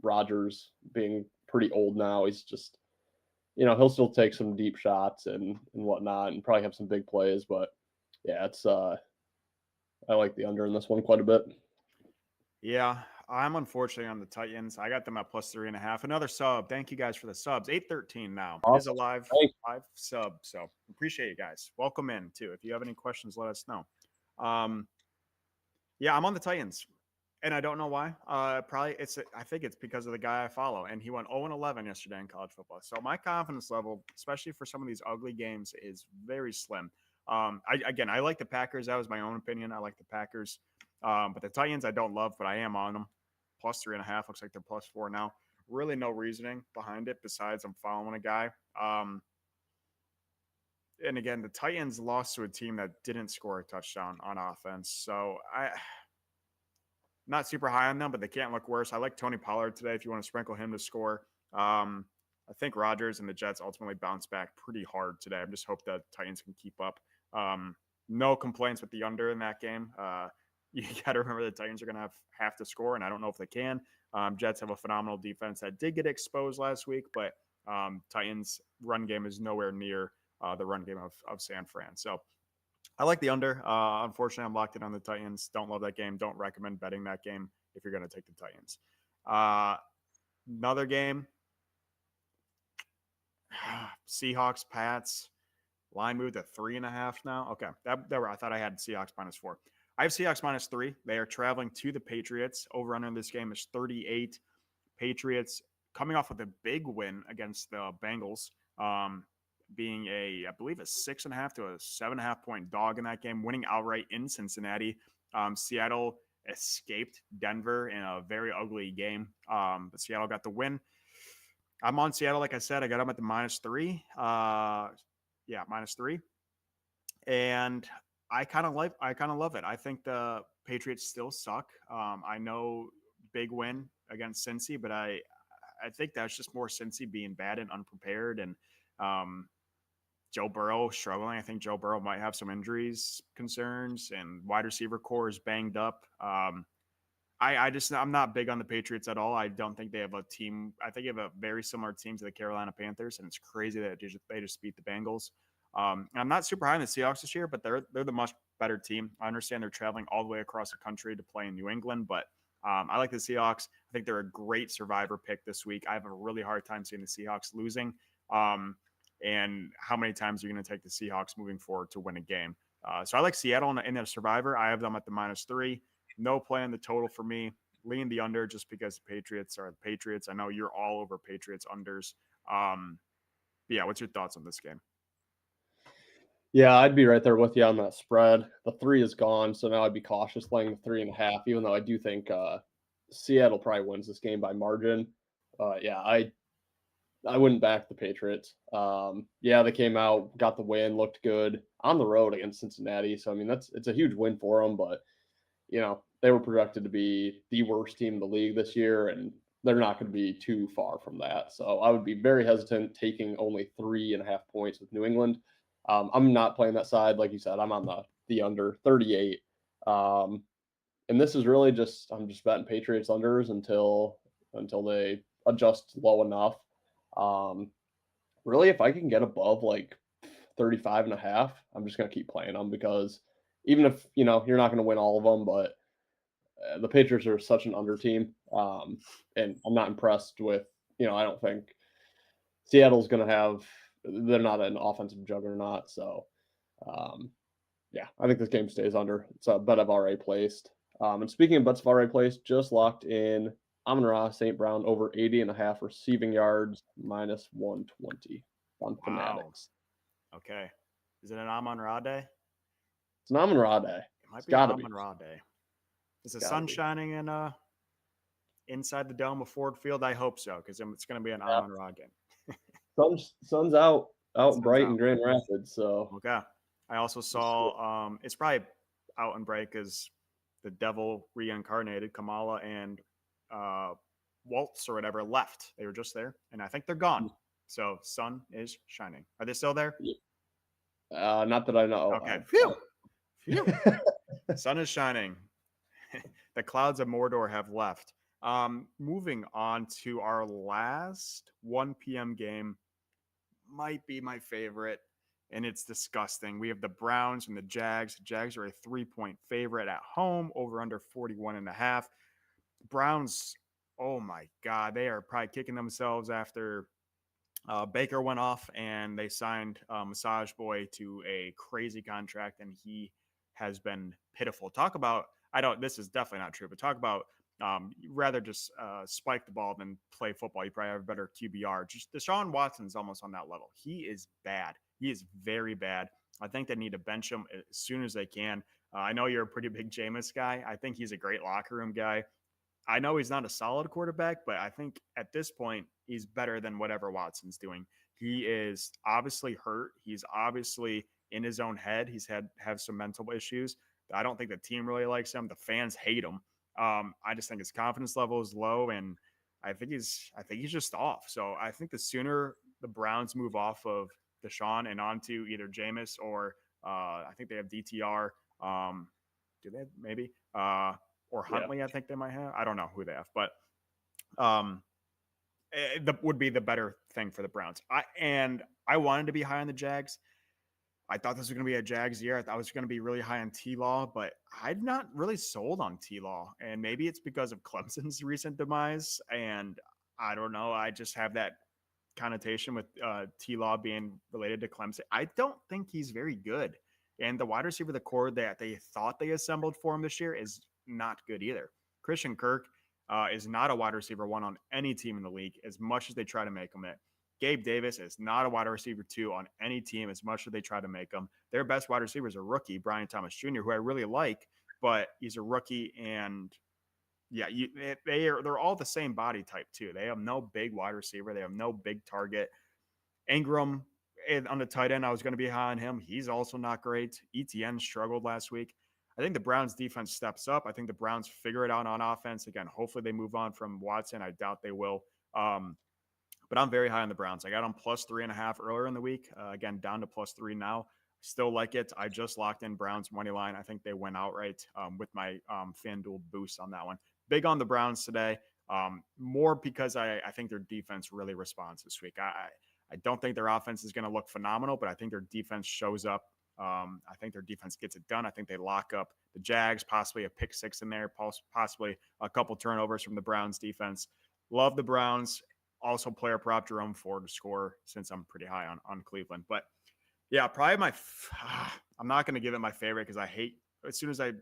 Rodgers being pretty old now. He's just, he'll still take some deep shots and whatnot, and probably have some big plays. But yeah, it's I like the under in this one quite a bit. Yeah, I'm unfortunately on the Titans. I got them at +3.5. Another sub. Thank you guys for the subs. 813 now. It is a Awesome. live sub. So appreciate you guys. Welcome in too. If you have any questions, let us know. Yeah, I'm on the Titans, and I don't know why. I think it's because of the guy I follow, and he went 0-11 yesterday in college football. So my confidence level, especially for some of these ugly games, is very slim. I like the Packers. That was my own opinion. I like the Packers, but the Titans I don't love, but I am on them. +3.5. Looks like they're +4 now. Really, no reasoning behind it besides I'm following a guy. And again, the Titans lost to a team that didn't score a touchdown on offense. So not super high on them, but they can't look worse. I like Tony Pollard today if you want to sprinkle him to score. I think Rodgers and the Jets ultimately bounce back pretty hard today. I just hope the Titans can keep up. No complaints with the under in that game. You got to remember the Titans are going to have to score, and I don't know if they can. Jets have a phenomenal defense that did get exposed last week, but Titans' run game is nowhere near the run game of San Fran. So I like the under. Unfortunately, I'm locked in on the Titans. Don't love that game. Don't recommend betting that game if you're going to take the Titans. Another game. Seahawks, Pats. Line moved to 3.5 now. Okay. I thought I had Seahawks -4. I have Seahawks -3. They are traveling to the Patriots. Over under in this game is 38. Patriots coming off with a big win against the Bengals. Being I believe a 6.5 to a 7.5 point dog in that game, winning outright in Cincinnati. Seattle escaped Denver in a very ugly game, but Seattle got the win. I'm on Seattle, like I said. I got them at the -3. -3, and I kind of love it. I think the Patriots still suck. I know big win against Cincy, but I think that's just more Cincy being bad and unprepared, and Joe Burrow struggling. I think Joe Burrow might have some injuries concerns, and wide receiver core is banged up. I'm not big on the Patriots at all. I don't think they have a team. I think they have a very similar team to the Carolina Panthers, and it's crazy that they just beat the Bengals. I'm not super high on the Seahawks this year, but they're the much better team. I understand they're traveling all the way across the country to play in New England, but I like the Seahawks. I think they're a great survivor pick this week. I have a really hard time seeing the Seahawks losing. And how many times are you going to take the Seahawks moving forward to win a game? So I like Seattle in the survivor. I have them at the -3. No play in the total for me. Lean the under just because the Patriots are the Patriots. I know you're all over Patriots unders. Yeah, what's your thoughts on this game? Yeah, I'd be right there with you on that spread. The 3 is gone, so now I'd be cautious laying the 3.5, even though I do think Seattle probably wins this game by margin. Yeah, I wouldn't back the Patriots. Yeah, they came out, got the win, looked good on the road against Cincinnati. So I mean, it's a huge win for them, but they were projected to be the worst team in the league this year, and they're not going to be too far from that. So I would be very hesitant taking only 3.5 points with New England. I'm not playing that side, like you said. I'm on the under 38. Um, and this is really just I'm just betting Patriots unders until they adjust low enough. Um, really, if I can get above like 35.5, I'm just gonna keep playing them because even if you're not gonna win all of them, but the Patriots are such an under team, and I'm not impressed with. I don't think Seattle's gonna have. They're not an offensive juggernaut, so um, yeah, I think this game stays under. It's a bet I've already placed. And speaking of bets I've already placed, just locked in Amon-Ra St. Brown over 80.5 receiving yards minus 120 on Wow. Fanatics. Okay. Is it an Amon-Ra day? It's an Amon-Ra day. It might It's be an got to be. Amon-Ra day. Is the Got to sun be. shining in inside the dome of Ford Field? I hope so, because it's going to be an Yeah. Amon-Ra game. Sun's out Sun's bright out. in Grand Rapids. So Okay. I also saw it's probably out and bright because the devil reincarnated, Kamala and Waltz or whatever, left. They were just there, and I think they're gone. So sun is shining. Are they still there? not that I know. Okay. Phew. Phew. Sun is shining. The clouds of Mordor have left. Moving on to our last 1 p.m. game, might be my favorite, and it's disgusting. We have the Browns and the Jags. The Jags are a 3-point favorite at home, over under 41.5. Browns, oh my God, they are probably kicking themselves after Baker went off and they signed Massage Boy to a crazy contract, and he has been pitiful. Talk about, this is definitely not true, but talk about rather just spike the ball than play football. You probably have a better QBR. Just Deshaun Watson's almost on that level. He is bad. He is very bad. I think they need to bench him as soon as they can. I know you're a pretty big Jameis guy. I think he's a great locker room guy. I know he's not a solid quarterback, but I think at this point he's better than whatever Watson's doing. He is obviously hurt. He's obviously in his own head. He's have some mental issues. I don't think the team really likes him. The fans hate him. I just think his confidence level is low, and I think he's just off. So I think the sooner the Browns move off of Deshaun and onto either Jameis or I think they have DTR. Do they maybe? Or Huntley, yeah. I think they might have. I don't know who they have, but that would be the better thing for the Browns. I wanted to be high on the Jags. I thought this was going to be a Jags year. I thought I was going to be really high on T-Law, but I'm not really sold on T-Law. And maybe it's because of Clemson's recent demise. And I don't know. I just have that connotation with T-Law being related to Clemson. I don't think he's very good. And the wide receiver, the core that they thought they assembled for him this year is not good either. Christian Kirk is not a wide receiver one on any team in the league, as much as they try to make him it. Gabe Davis is not a wide receiver two on any team, as much as they try to make him. Their best wide receiver is a rookie, Brian Thomas Jr., who I really like, but he's a rookie, and yeah, they're all the same body type too. They have no big wide receiver. They have no big target. Ingram on the tight end, I was going to be high on him. He's also not great. ETN struggled last week. I think the Browns defense steps up. I think the Browns figure it out on offense. Again, hopefully they move on from Watson. I doubt they will. But I'm very high on the Browns. I got them plus 3.5 earlier in the week. Again, down to plus 3 now. Still like it. I just locked in Browns money line. I think they went outright with my FanDuel boost on that one. Big on the Browns today. More because I think their defense really responds this week. I don't think their offense is going to look phenomenal, but I think their defense shows up. I think their defense gets it done. I think they lock up the Jags, possibly a pick six in there, possibly a couple turnovers from the Browns defense. Love the Browns. Also player prop Jerome Ford to score, since I'm pretty high on Cleveland. But yeah, probably I'm not going to give it my favorite because I hate, as soon as I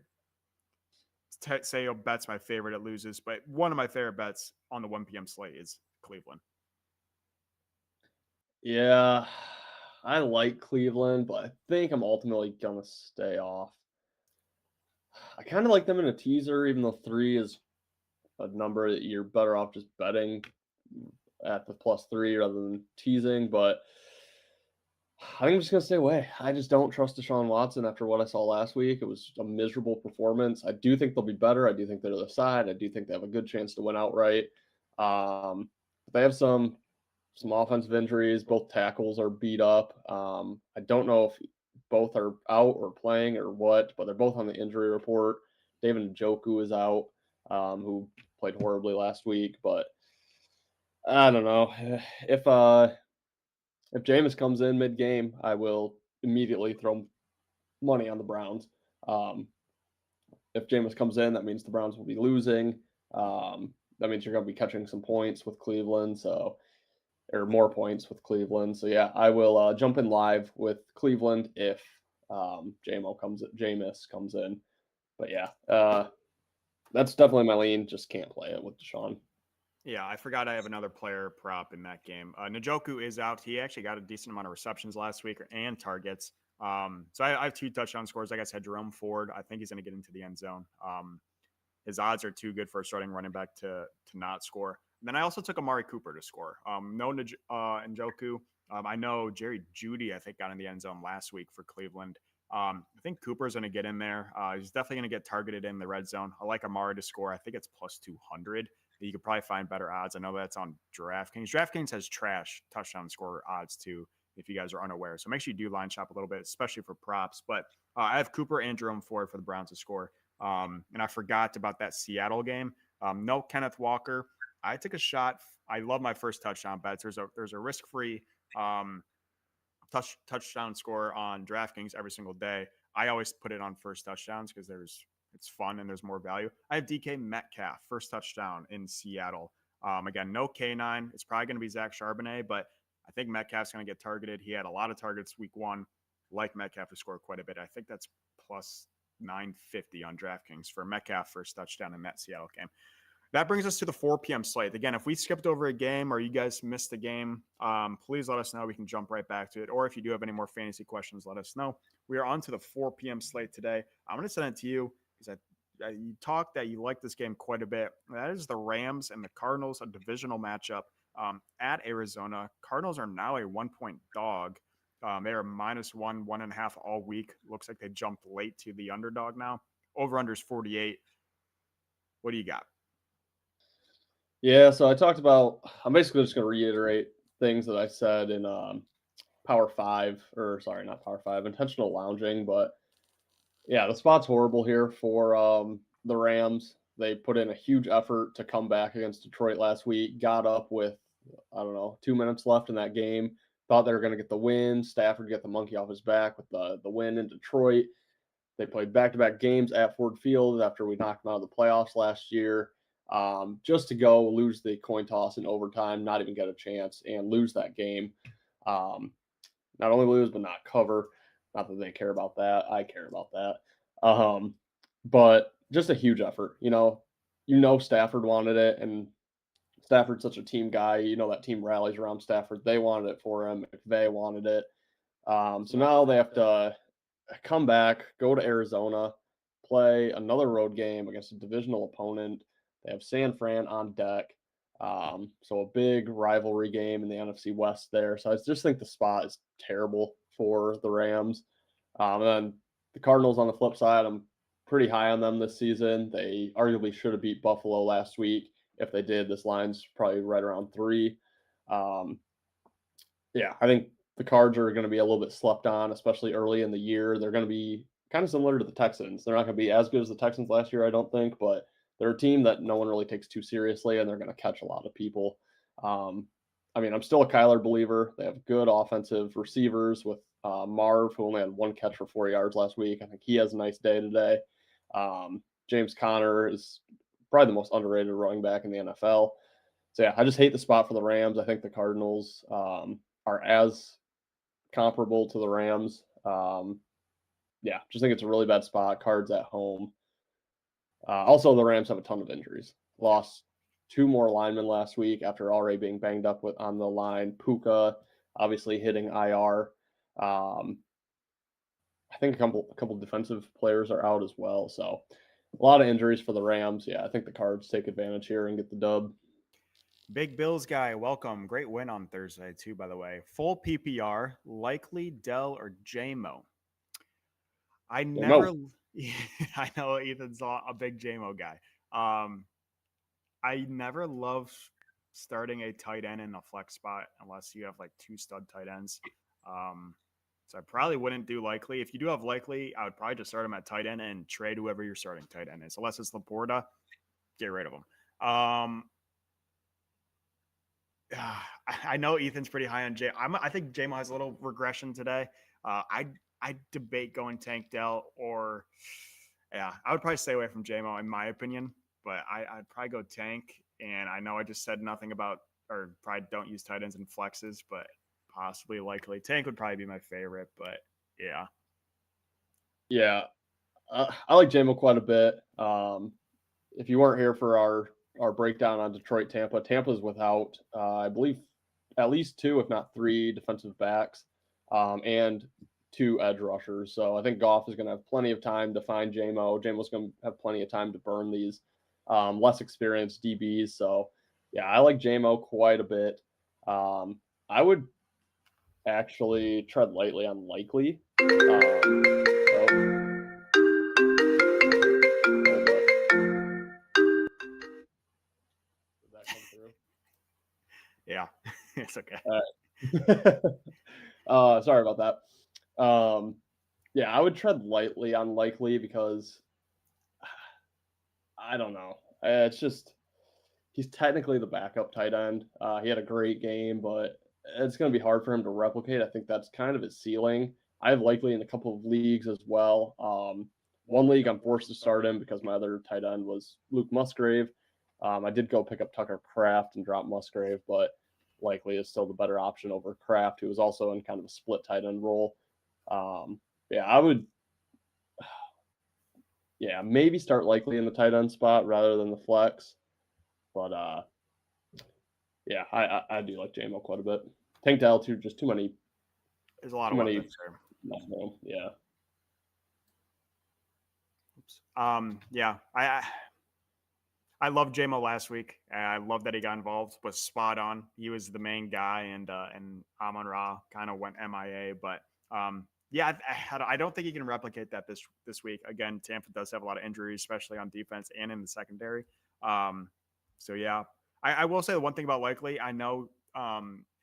say a bet's my favorite, it loses. But one of my favorite bets on the 1 p.m. slate is Cleveland. Yeah, I like Cleveland, but I think I'm ultimately going to stay off. I kind of like them in a teaser, even though 3 is a number that you're better off just betting at the plus 3 rather than teasing. But I think I'm just going to stay away. I just don't trust Deshaun Watson after what I saw last week. It was a miserable performance. I do think they'll be better. I do think they're the side. I do think they have a good chance to win outright. They have some offensive injuries. Both tackles are beat up. I don't know if both are out or playing or what, but they're both on the injury report. David Njoku is out, who played horribly last week. But I don't know if Jameis comes in mid game, I will immediately throw money on the Browns. Um, if Jameis comes in, that means the Browns will be losing. That means you're going to be catching some points with Cleveland. So or more points with Cleveland. So yeah, I will jump in live with Cleveland if Jameis comes in. But yeah, that's definitely my lean. Just can't play it with Deshaun. Yeah, I forgot I have another player prop in that game. Njoku is out. He actually got a decent amount of receptions last week and targets. So I have 2 touchdown scores. Like I said, Jerome Ford, I think he's going to get into the end zone. His odds are too good for a starting running back to not score. And then I also took Amari Cooper to score. No Njoku. I know Jerry Judy, I think, got in the end zone last week for Cleveland. I think Cooper's going to get in there. He's definitely going to get targeted in the red zone. I like Amari to score. I think it's plus 200. You could probably find better odds. I know that's on DraftKings. DraftKings has trash touchdown score odds too, if you guys are unaware. So make sure you do line shop a little bit, especially for props. But I have Cooper and Jerome Ford for the Browns to score. And I forgot about that Seattle game. No Kenneth Walker. I took a shot. I love my first touchdown bets. There's a risk-free touchdown score on DraftKings every single day. I always put it on first touchdowns because it's fun and there's more value. I have DK Metcalf, first touchdown in Seattle. Again, no K9. It's probably going to be Zach Charbonnet, but I think Metcalf's going to get targeted. He had a lot of targets week 1. Like Metcalf to score quite a bit. I think that's plus 950 on DraftKings for Metcalf first touchdown in that Seattle game. That brings us to the 4 p.m. slate. Again, if we skipped over a game or you guys missed a game, please let us know. We can jump right back to it. Or if you do have any more fantasy questions, let us know. We are on to the 4 p.m. slate today. I'm going to send it to you because you talked that you like this game quite a bit. That is the Rams and the Cardinals, a divisional matchup at Arizona. Cardinals are now a 1-point dog. They are -1, 1.5 all week. Looks like they jumped late to the underdog now. Over-under is 48. What do you got? Yeah, so I'm basically just going to reiterate things that I said in Power 5, or sorry, not Power 5, intentional lounging. But yeah, the spot's horrible here for the Rams. They put in a huge effort to come back against Detroit last week, got up with, I don't know, 2 minutes left in that game, thought they were going to get the win. Stafford get the monkey off his back with the win in Detroit. They played back-to-back games at Ford Field after we knocked them out of the playoffs last year. Just to go lose the coin toss in overtime, not even get a chance, and lose that game. Not only lose, but not cover. Not that they care about that. I care about that. But just a huge effort. Stafford wanted it, and Stafford's such a team guy. That team rallies around Stafford. They wanted it for him. McVay wanted it. So now they have to come back, go to Arizona, play another road game against a divisional opponent. They have San Fran on deck. So a big rivalry game in the NFC West there. So I just think the spot is terrible for the Rams. And then the Cardinals on the flip side, I'm pretty high on them this season. They arguably should have beat Buffalo last week. If they did, this line's probably right around 3. Yeah, I think the Cards are going to be a little bit slept on, especially early in the year. They're going to be kind of similar to the Texans. They're not going to be as good as the Texans last year, I don't think, but they're a team that no one really takes too seriously, and they're going to catch a lot of people. I'm still a Kyler believer. They have good offensive receivers with Marv, who only had 1 catch for 4 yards last week. I think he has a nice day today. James Conner is probably the most underrated running back in the NFL. So, yeah, I just hate the spot for the Rams. I think the Cardinals are as comparable to the Rams. Just think it's a really bad spot. Cards at home. Also, the Rams have a ton of injuries. Lost 2 more linemen last week after already being banged up on the line. Puka obviously hitting IR. I think a couple defensive players are out as well. So a lot of injuries for the Rams. Yeah, I think the Cards take advantage here and get the dub. Big Bills guy, welcome. Great win on Thursday, too, by the way. Full PPR, likely Dell or JMO. I never, I know Ethan's a big JMO guy. I never love starting a tight end in a flex spot unless you have like 2 stud tight ends. So I probably wouldn't do Likely. If you do have Likely, I would probably just start him at tight end and trade whoever your starting tight end is. Unless it's Laporta, get rid of him. I know Ethan's pretty high on J. I think J-Mo has a little regression today. I debate going Tank Dell or I would probably stay away from J-Mo in my opinion, but I'd probably go Tank. And I know I just said nothing about or probably don't use tight ends and flexes, but possibly Likely. Tank would probably be my favorite, but yeah. Yeah, I like J-Mo quite a bit. If you weren't here for our breakdown on Detroit, Tampa's without, I believe, at least 2, if not 3 defensive backs and 2 edge rushers. So I think Goff is going to have plenty of time to find J-Mo. J-Mo's going to have plenty of time to burn these less experienced DBs. So, yeah, I like J-Mo quite a bit. I would actually tread lightly on Likely. Yeah, it's okay. Sorry about that. Yeah, I would tread lightly on Likely because I don't know. It's just he's technically the backup tight end. He had a great game, but it's going to be hard for him to replicate. I think that's kind of his ceiling. I have Likely in a couple of leagues as well. One league I'm forced to start him because my other tight end was Luke Musgrave. I did go pick up Tucker Kraft and drop Musgrave, but Likely is still the better option over Kraft, who was also in kind of a split tight end role. Yeah, I would. Yeah, maybe start Likely in the tight end spot rather than the flex, but yeah, I do like J-Mo quite a bit. Tank Dell too, just too many. There's a lot of weapons there. Yeah. Oops. Yeah, I loved J-Mo last week. I love that he got involved. Was spot on. He was the main guy, and Amon-Ra kind of went MIA. But yeah, I don't think he can replicate that this week. Again, Tampa does have a lot of injuries, especially on defense and in the secondary. So yeah, I will say the one thing about Likely. I know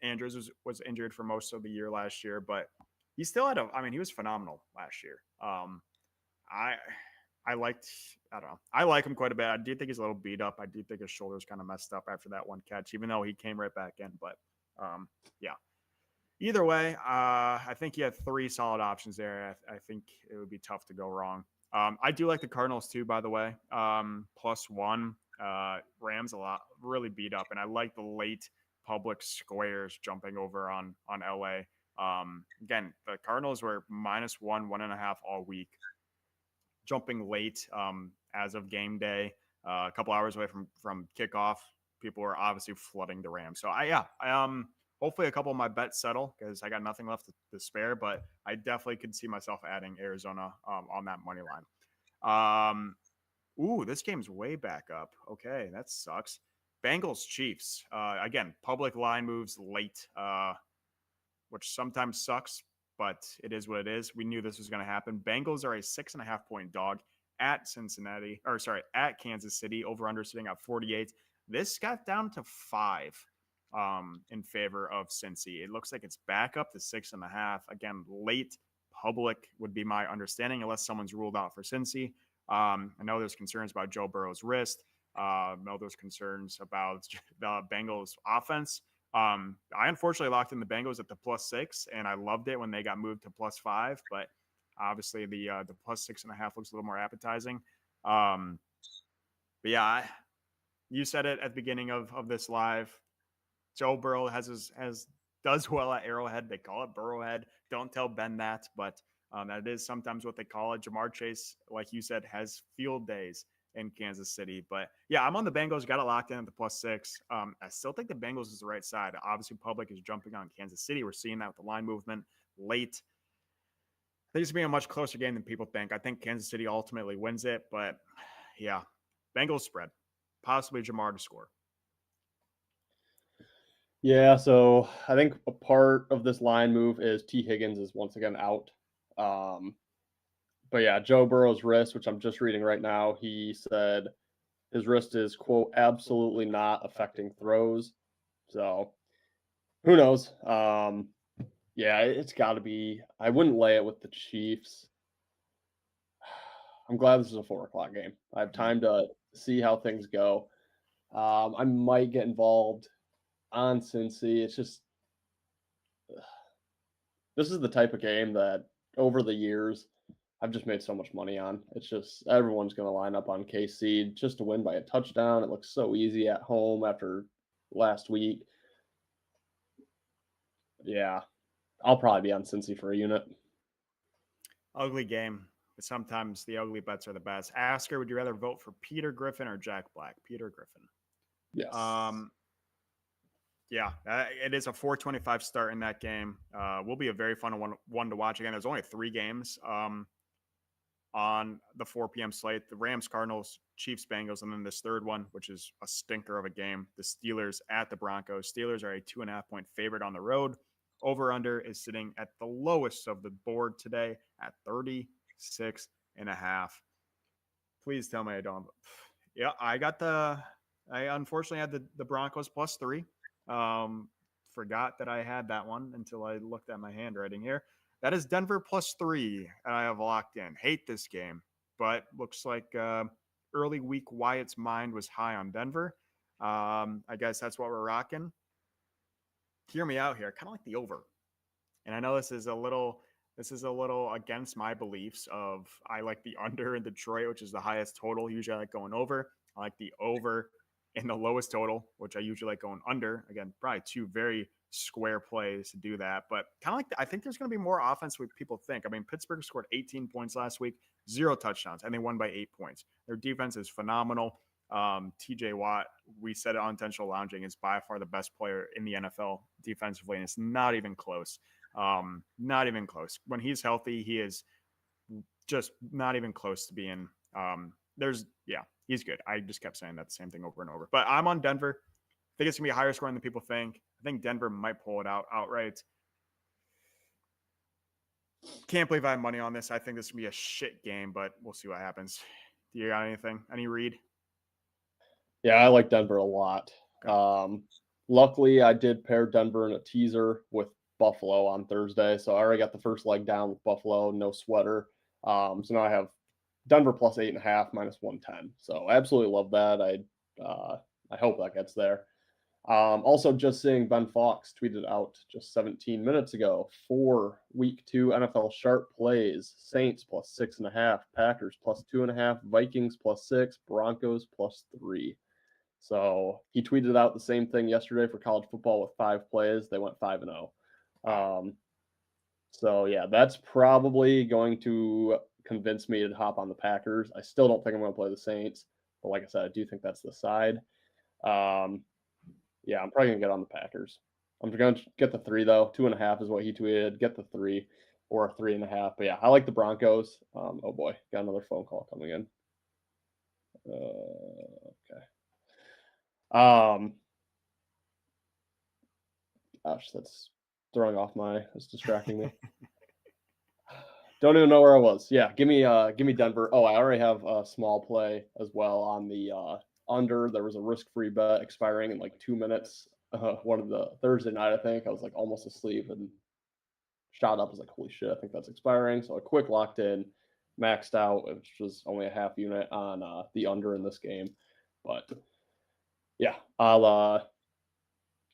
Andrews was injured for most of the year last year, but he still had he was phenomenal last year. I don't know. I like him quite a bit. I do think he's a little beat up. I do think his shoulder's kind of messed up after that one catch, even though he came right back in. But yeah. Either way, I think he had 3 solid options there. I think it would be tough to go wrong. I do like the Cardinals too, by the way. +1. Rams a lot, really beat up, and I like the late public squares jumping over on LA. Again, the Cardinals were -1, 1.5 all week, jumping late as of game day, a couple hours away from kickoff. People were obviously flooding the Rams. So hopefully a couple of my bets settle because I got nothing left to spare, but I definitely could see myself adding Arizona on that money line. Ooh, this game's way back up. Okay, that sucks. Bengals Chiefs. Again, public line moves late, which sometimes sucks, but it is what it is. We knew this was going to happen. Bengals are a 6.5-point dog at at Kansas City. Over under sitting at 48. This got down to 5 in favor of Cincy. It looks like it's back up to 6.5. Again, late public would be my understanding, unless someone's ruled out for Cincy. I know there's concerns about Joe Burrow's wrist. I know there's concerns about the Bengals offense. I unfortunately locked in the Bengals at the +6, and I loved it when they got moved to +5. But obviously, the +6.5 looks a little more appetizing. But yeah, you said it at the beginning of this live. Joe Burrow does well at Arrowhead. They call it Burrowhead. Don't tell Ben that, but that is sometimes what they call it. Jamar Chase, like you said, has field days in Kansas City. But yeah, I'm on the Bengals. Got it locked in at the +6. I still think the Bengals is the right side. Obviously, public is jumping on Kansas City. We're seeing that with the line movement late. I think it's going to be a much closer game than people think. I think Kansas City ultimately wins it. But yeah, Bengals spread. Possibly Jamar to score. Yeah, so I think a part of this line move is T. Higgins is once again out. But yeah, Joe Burrow's wrist, which I'm just reading right now, he said His wrist is, quote, absolutely not affecting throws. So who knows? Yeah, it's got to be. I wouldn't lay it with the Chiefs. I'm glad this is a 4 o'clock game. I have time to see how things go. I might get involved on Cincy. It's just this is the type of game that over the years I've just made so much money on. It's just everyone's going to line up on KC just to win by a touchdown. It looks so easy at home after last week. Yeah, I'll probably be on Cincy for a unit. Ugly game. But sometimes the ugly bets are the best. Asker, would you rather vote for Peter Griffin or Jack Black? Peter Griffin. Yes. Yeah, it is a 4:25 start in that game. Will be a very fun one to watch. Again, there's only 3 games on the 4 p.m. slate: the Rams, Cardinals, Chiefs, Bengals, and then this third one, which is a stinker of a game: the Steelers at the Broncos. Steelers are a 2.5-point favorite on the road. Over under is sitting at the lowest of the board today at 36.5. Please tell me I don't. Yeah, I unfortunately had the Broncos +3. Forgot that I had that one until I looked at my handwriting here. That is Denver +3, and I have locked in. Hate this game, but looks like early week Wyatt's mind was high on Denver. I guess that's what we're rocking. Hear me out here. Kind of like the over, and I know this is a little against my beliefs of I like the under in Detroit, which is the highest total. Usually I like going over. I like the over in the lowest total, which I usually like going under. Again, probably 2 very square plays to do that. But kind of like, I think there's going to be more offense than people think. I mean, Pittsburgh scored 18 points last week, 0 touchdowns, and they won by 8 points. Their defense is phenomenal. TJ Watt, we said it on Intentional Lounging, is by far the best player in the NFL defensively, and it's not even close. Not even close. When he's healthy, he is just not even close to being. He's good. I just kept saying that same thing over and over. But I'm on Denver. I think it's gonna be a higher scoring than people think. I think Denver might pull it out outright. Can't believe I have money on this. I think this will be a shit game, but we'll see what happens. Do you got anything? Any read? Yeah, I like Denver a lot. Luckily, I did pair Denver in a teaser with Buffalo on Thursday, so I already got the first leg down with Buffalo, no sweater. So now I have Denver +8.5 -110. So I absolutely love that. I hope that gets there. Also, just seeing Ben Fox tweeted out just 17 minutes ago 4 week 2 NFL sharp plays: Saints +6.5, Packers +2.5, Vikings +6, Broncos +3. So he tweeted out the same thing yesterday for college football with 5 plays. They went 5-0. So yeah, that's probably going to convince me to hop on the Packers. I still don't think I'm going to play the Saints, but like I said, I do think that's the side. Yeah, I'm probably going to get on the Packers. I'm going to get the 3 though. 2.5 is what he tweeted. Get the 3 or 3.5. But yeah, I like the Broncos. Oh boy, got another phone call coming in. Okay. Gosh, that's throwing off that's distracting me. Don't even know where I was. Yeah, give me Denver. Oh, I already have a small play as well on the under. There was a risk-free bet expiring in like 2 minutes. One of the Thursday night, I think. I was like almost asleep and shot up. I was like, holy shit, I think that's expiring. So I quick locked in, maxed out, which was only a half unit on the under in this game. But yeah, I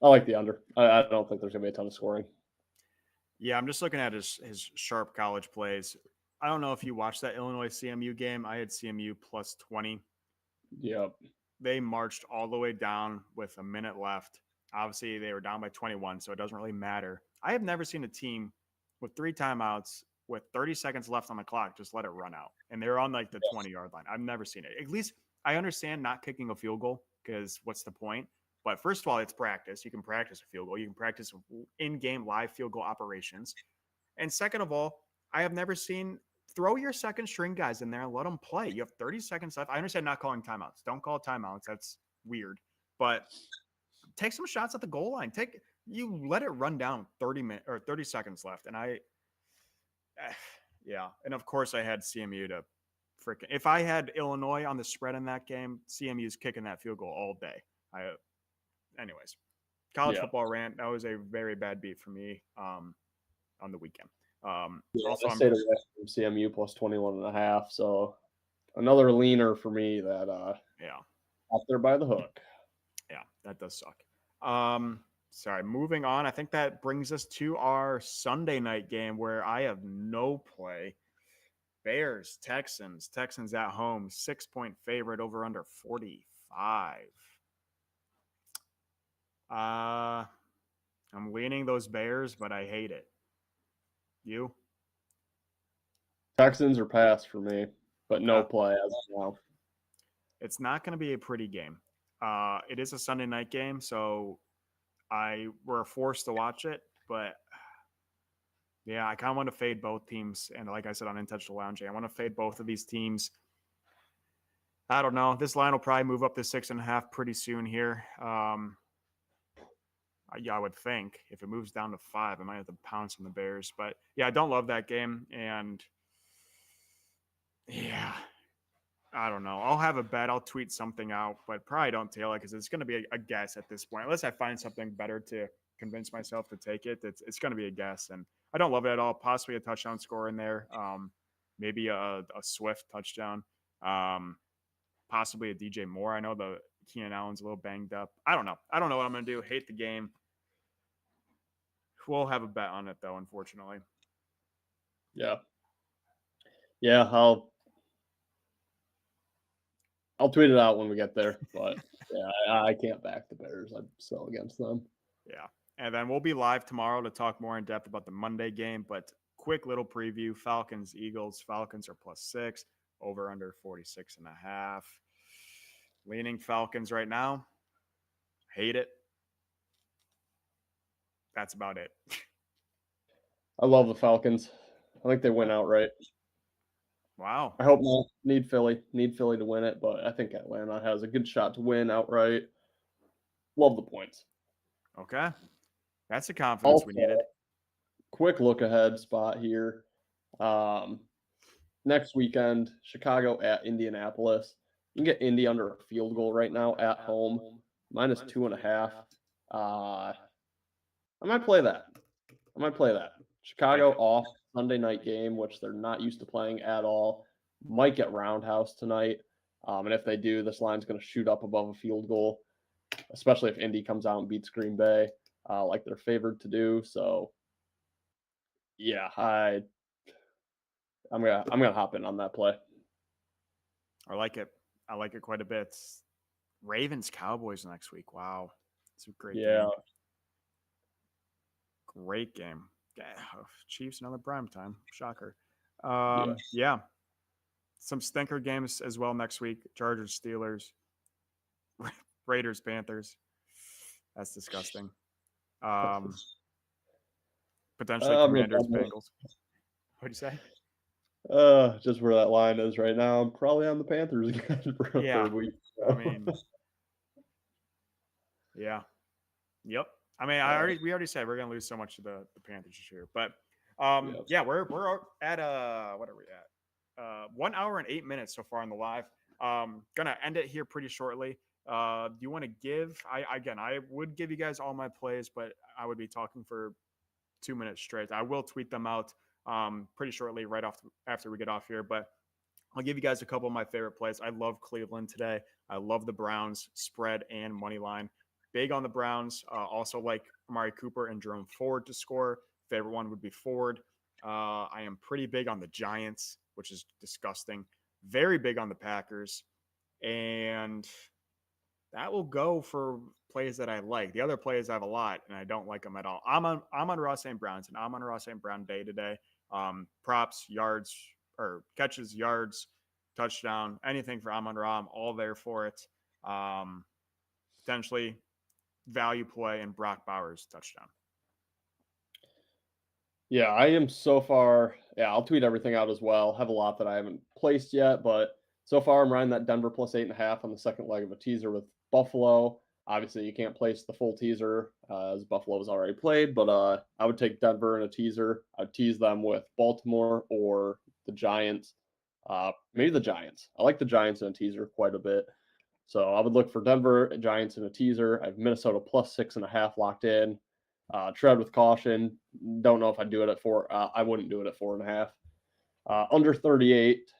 like the under. I don't think there's gonna be a ton of scoring. Yeah, I'm just looking at his sharp college plays. I don't know if you watched that Illinois CMU game. I had CMU +20. Yep. They marched all the way down with a minute left. Obviously, they were down by 21, so it doesn't really matter. I have never seen a team with 3 timeouts with 30 seconds left on the clock just let it run out. And they're on like the 20-yard line. I've never seen it. At least I understand not kicking a field goal because what's the point? But first of all, it's practice. You can practice a field goal. You can practice in-game live field goal operations. And second of all, I have never seen throw your second string guys in there and let them play. You have 30 seconds left. I understand not calling timeouts. Don't call timeouts. That's weird. But take some shots at the goal line. You let it run down 30 seconds left. And yeah. And of course I had CMU to freaking. If I had Illinois on the spread in that game, CMU's kicking that field goal all day. Anyways, college football rant. That was a very bad beat for me on the weekend. Also, I stayed away from CMU plus 21.5. So another leaner for me that out there by the hook. Yeah, that does suck. Sorry, moving on. I think that brings us to our Sunday night game where I have no play. Bears, Texans. Texans at home, 6-point favorite over under 45. I'm leaning those Bears, but I hate it. You? Texans are pass for me, but no play as of now. It's not going to be a pretty game. It is a Sunday night game, so we're forced to watch it. But yeah, I kind of want to fade both teams. And like I said on Intentional Lounging, I want to fade both of these teams. I don't know. This line will probably move up to 6.5 pretty soon here. Yeah, I would think if it moves down to 5, I might have to pounce on the Bears. But yeah, I don't love that game. And yeah, I don't know. I'll have a bet. I'll tweet something out, but probably don't tail it because it's going to be a guess at this point. Unless I find something better to convince myself to take it, it's going to be a guess. And I don't love it at all. Possibly a touchdown score in there. Maybe a Swift touchdown. Possibly a DJ Moore. I know the Keenan Allen's a little banged up. I don't know. I don't know what I'm going to do. Hate the game. We'll have a bet on it, though, unfortunately. Yeah. Yeah, I'll tweet it out when we get there. But, yeah, I can't back the Bears. I'm still against them. Yeah. And then we'll be live tomorrow to talk more in depth about the Monday game. But quick little preview, Falcons, Eagles. Falcons are +6, over under 46.5. Leaning Falcons right now. Hate it. That's about it. I love the Falcons. I think they win outright. Wow. I hope not. Need Philly to win it, but I think Atlanta has a good shot to win outright. Love the points. Okay. That's the confidence we needed. Quick look ahead spot here. Next weekend, Chicago at Indianapolis. You can get Indy under a field goal right now at home, -2.5. I might play that. Chicago off Sunday night game, which they're not used to playing at all. Might get roundhouse tonight. And if they do, this line's going to shoot up above a field goal, especially if Indy comes out and beats Green Bay like they're favored to do. So, yeah, I'm gonna hop in on that play. I like it. I like it quite a bit. Ravens Cowboys next week. Wow, it's a great game. Great game. Chiefs another prime time. Shocker. Yeah. Some stinker games as well next week. Chargers, Steelers, Raiders, Panthers. That's disgusting. Potentially Commanders, Bengals. What'd you say? Just where that line is right now. I'm probably on the Panthers again for a third week. I mean, yeah. Yep. I mean, we already said we're gonna lose so much to the Panthers this year, but yeah, we're at what are we at? 1 hour and 8 minutes so far on the live. Gonna end it here pretty shortly. Do you want to give? I would give you guys all my plays, but I would be talking for 2 minutes straight. I will tweet them out pretty shortly right after we get off here, but I'll give you guys a couple of my favorite plays. I love Cleveland today. I love the Browns spread and money line. Big on the Browns. Also like Amari Cooper and Jerome Ford to score. Favorite one would be Ford. I am pretty big on the Giants, which is disgusting. Very big on the Packers. And that will go for plays that I like. The other plays I have a lot, and I don't like them at all. I'm on Ross St. Brown's, and I'm on Ross St. Brown day today. Props, yards, or catches, yards, touchdown, anything for Amon-Ra. I'm all there for it. Potentially value play and Brock Bowers touchdown. Yeah, I am so far. Yeah, I'll tweet everything out as well. Have a lot that I haven't placed yet, but so far I'm riding that Denver +8.5 on the second leg of a teaser with Buffalo. Obviously, you can't place the full teaser as Buffalo's already played, but I would take Denver in a teaser. I'd tease them with Baltimore or the Giants. Maybe the Giants. I like the Giants in a teaser quite a bit. So I would look for Denver Giants in a teaser. I have Minnesota plus 6.5 locked in. Tread with caution. Don't know if I'd do it at 4. I wouldn't do it at 4.5. Under 38,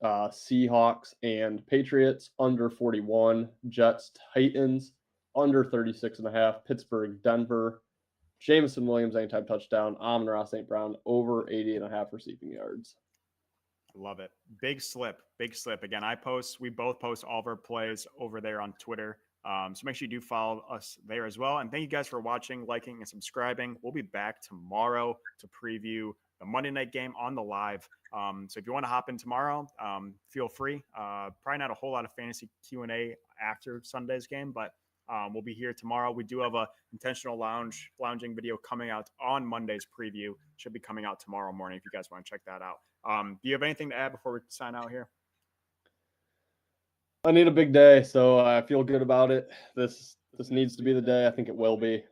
Seahawks and Patriots. Under 41, Jets Titans. Under 36.5, Pittsburgh Denver. Jameson Williams anytime touchdown. Amon-Ra St. Brown over 80.5 receiving yards. Love it. Big slip. Again, we both post all of our plays over there on Twitter. So make sure you do follow us there as well. And thank you guys for watching, liking, and subscribing. We'll be back tomorrow to preview the Monday night game on the live. So if you want to hop in tomorrow, feel free. Probably not a whole lot of fantasy Q&A after Sunday's game, but we'll be here tomorrow. We do have a intentional lounging video coming out on Monday's preview. Should be coming out tomorrow morning if you guys want to check that out. Do you have anything to add before we sign out here? I need a big day, so I feel good about it. This needs to be the day. I think it will be.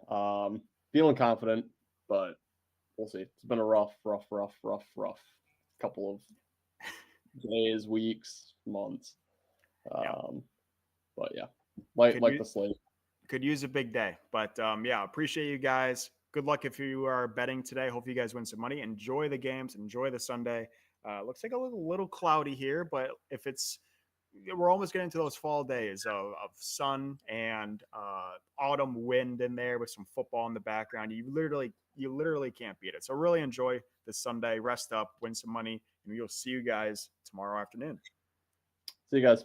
Feeling confident, but we'll see. It's been a rough couple of days, weeks, months. But yeah, like the slate. Could use a big day, but yeah, appreciate you guys. Good luck if you are betting today. Hope you guys win some money. Enjoy the games. Enjoy the Sunday. Looks like a little cloudy here, but we're almost getting to those fall days of sun and autumn wind in there with some football in the background. You literally can't beat it. So really enjoy this Sunday. Rest up, win some money, and we'll see you guys tomorrow afternoon. See you guys.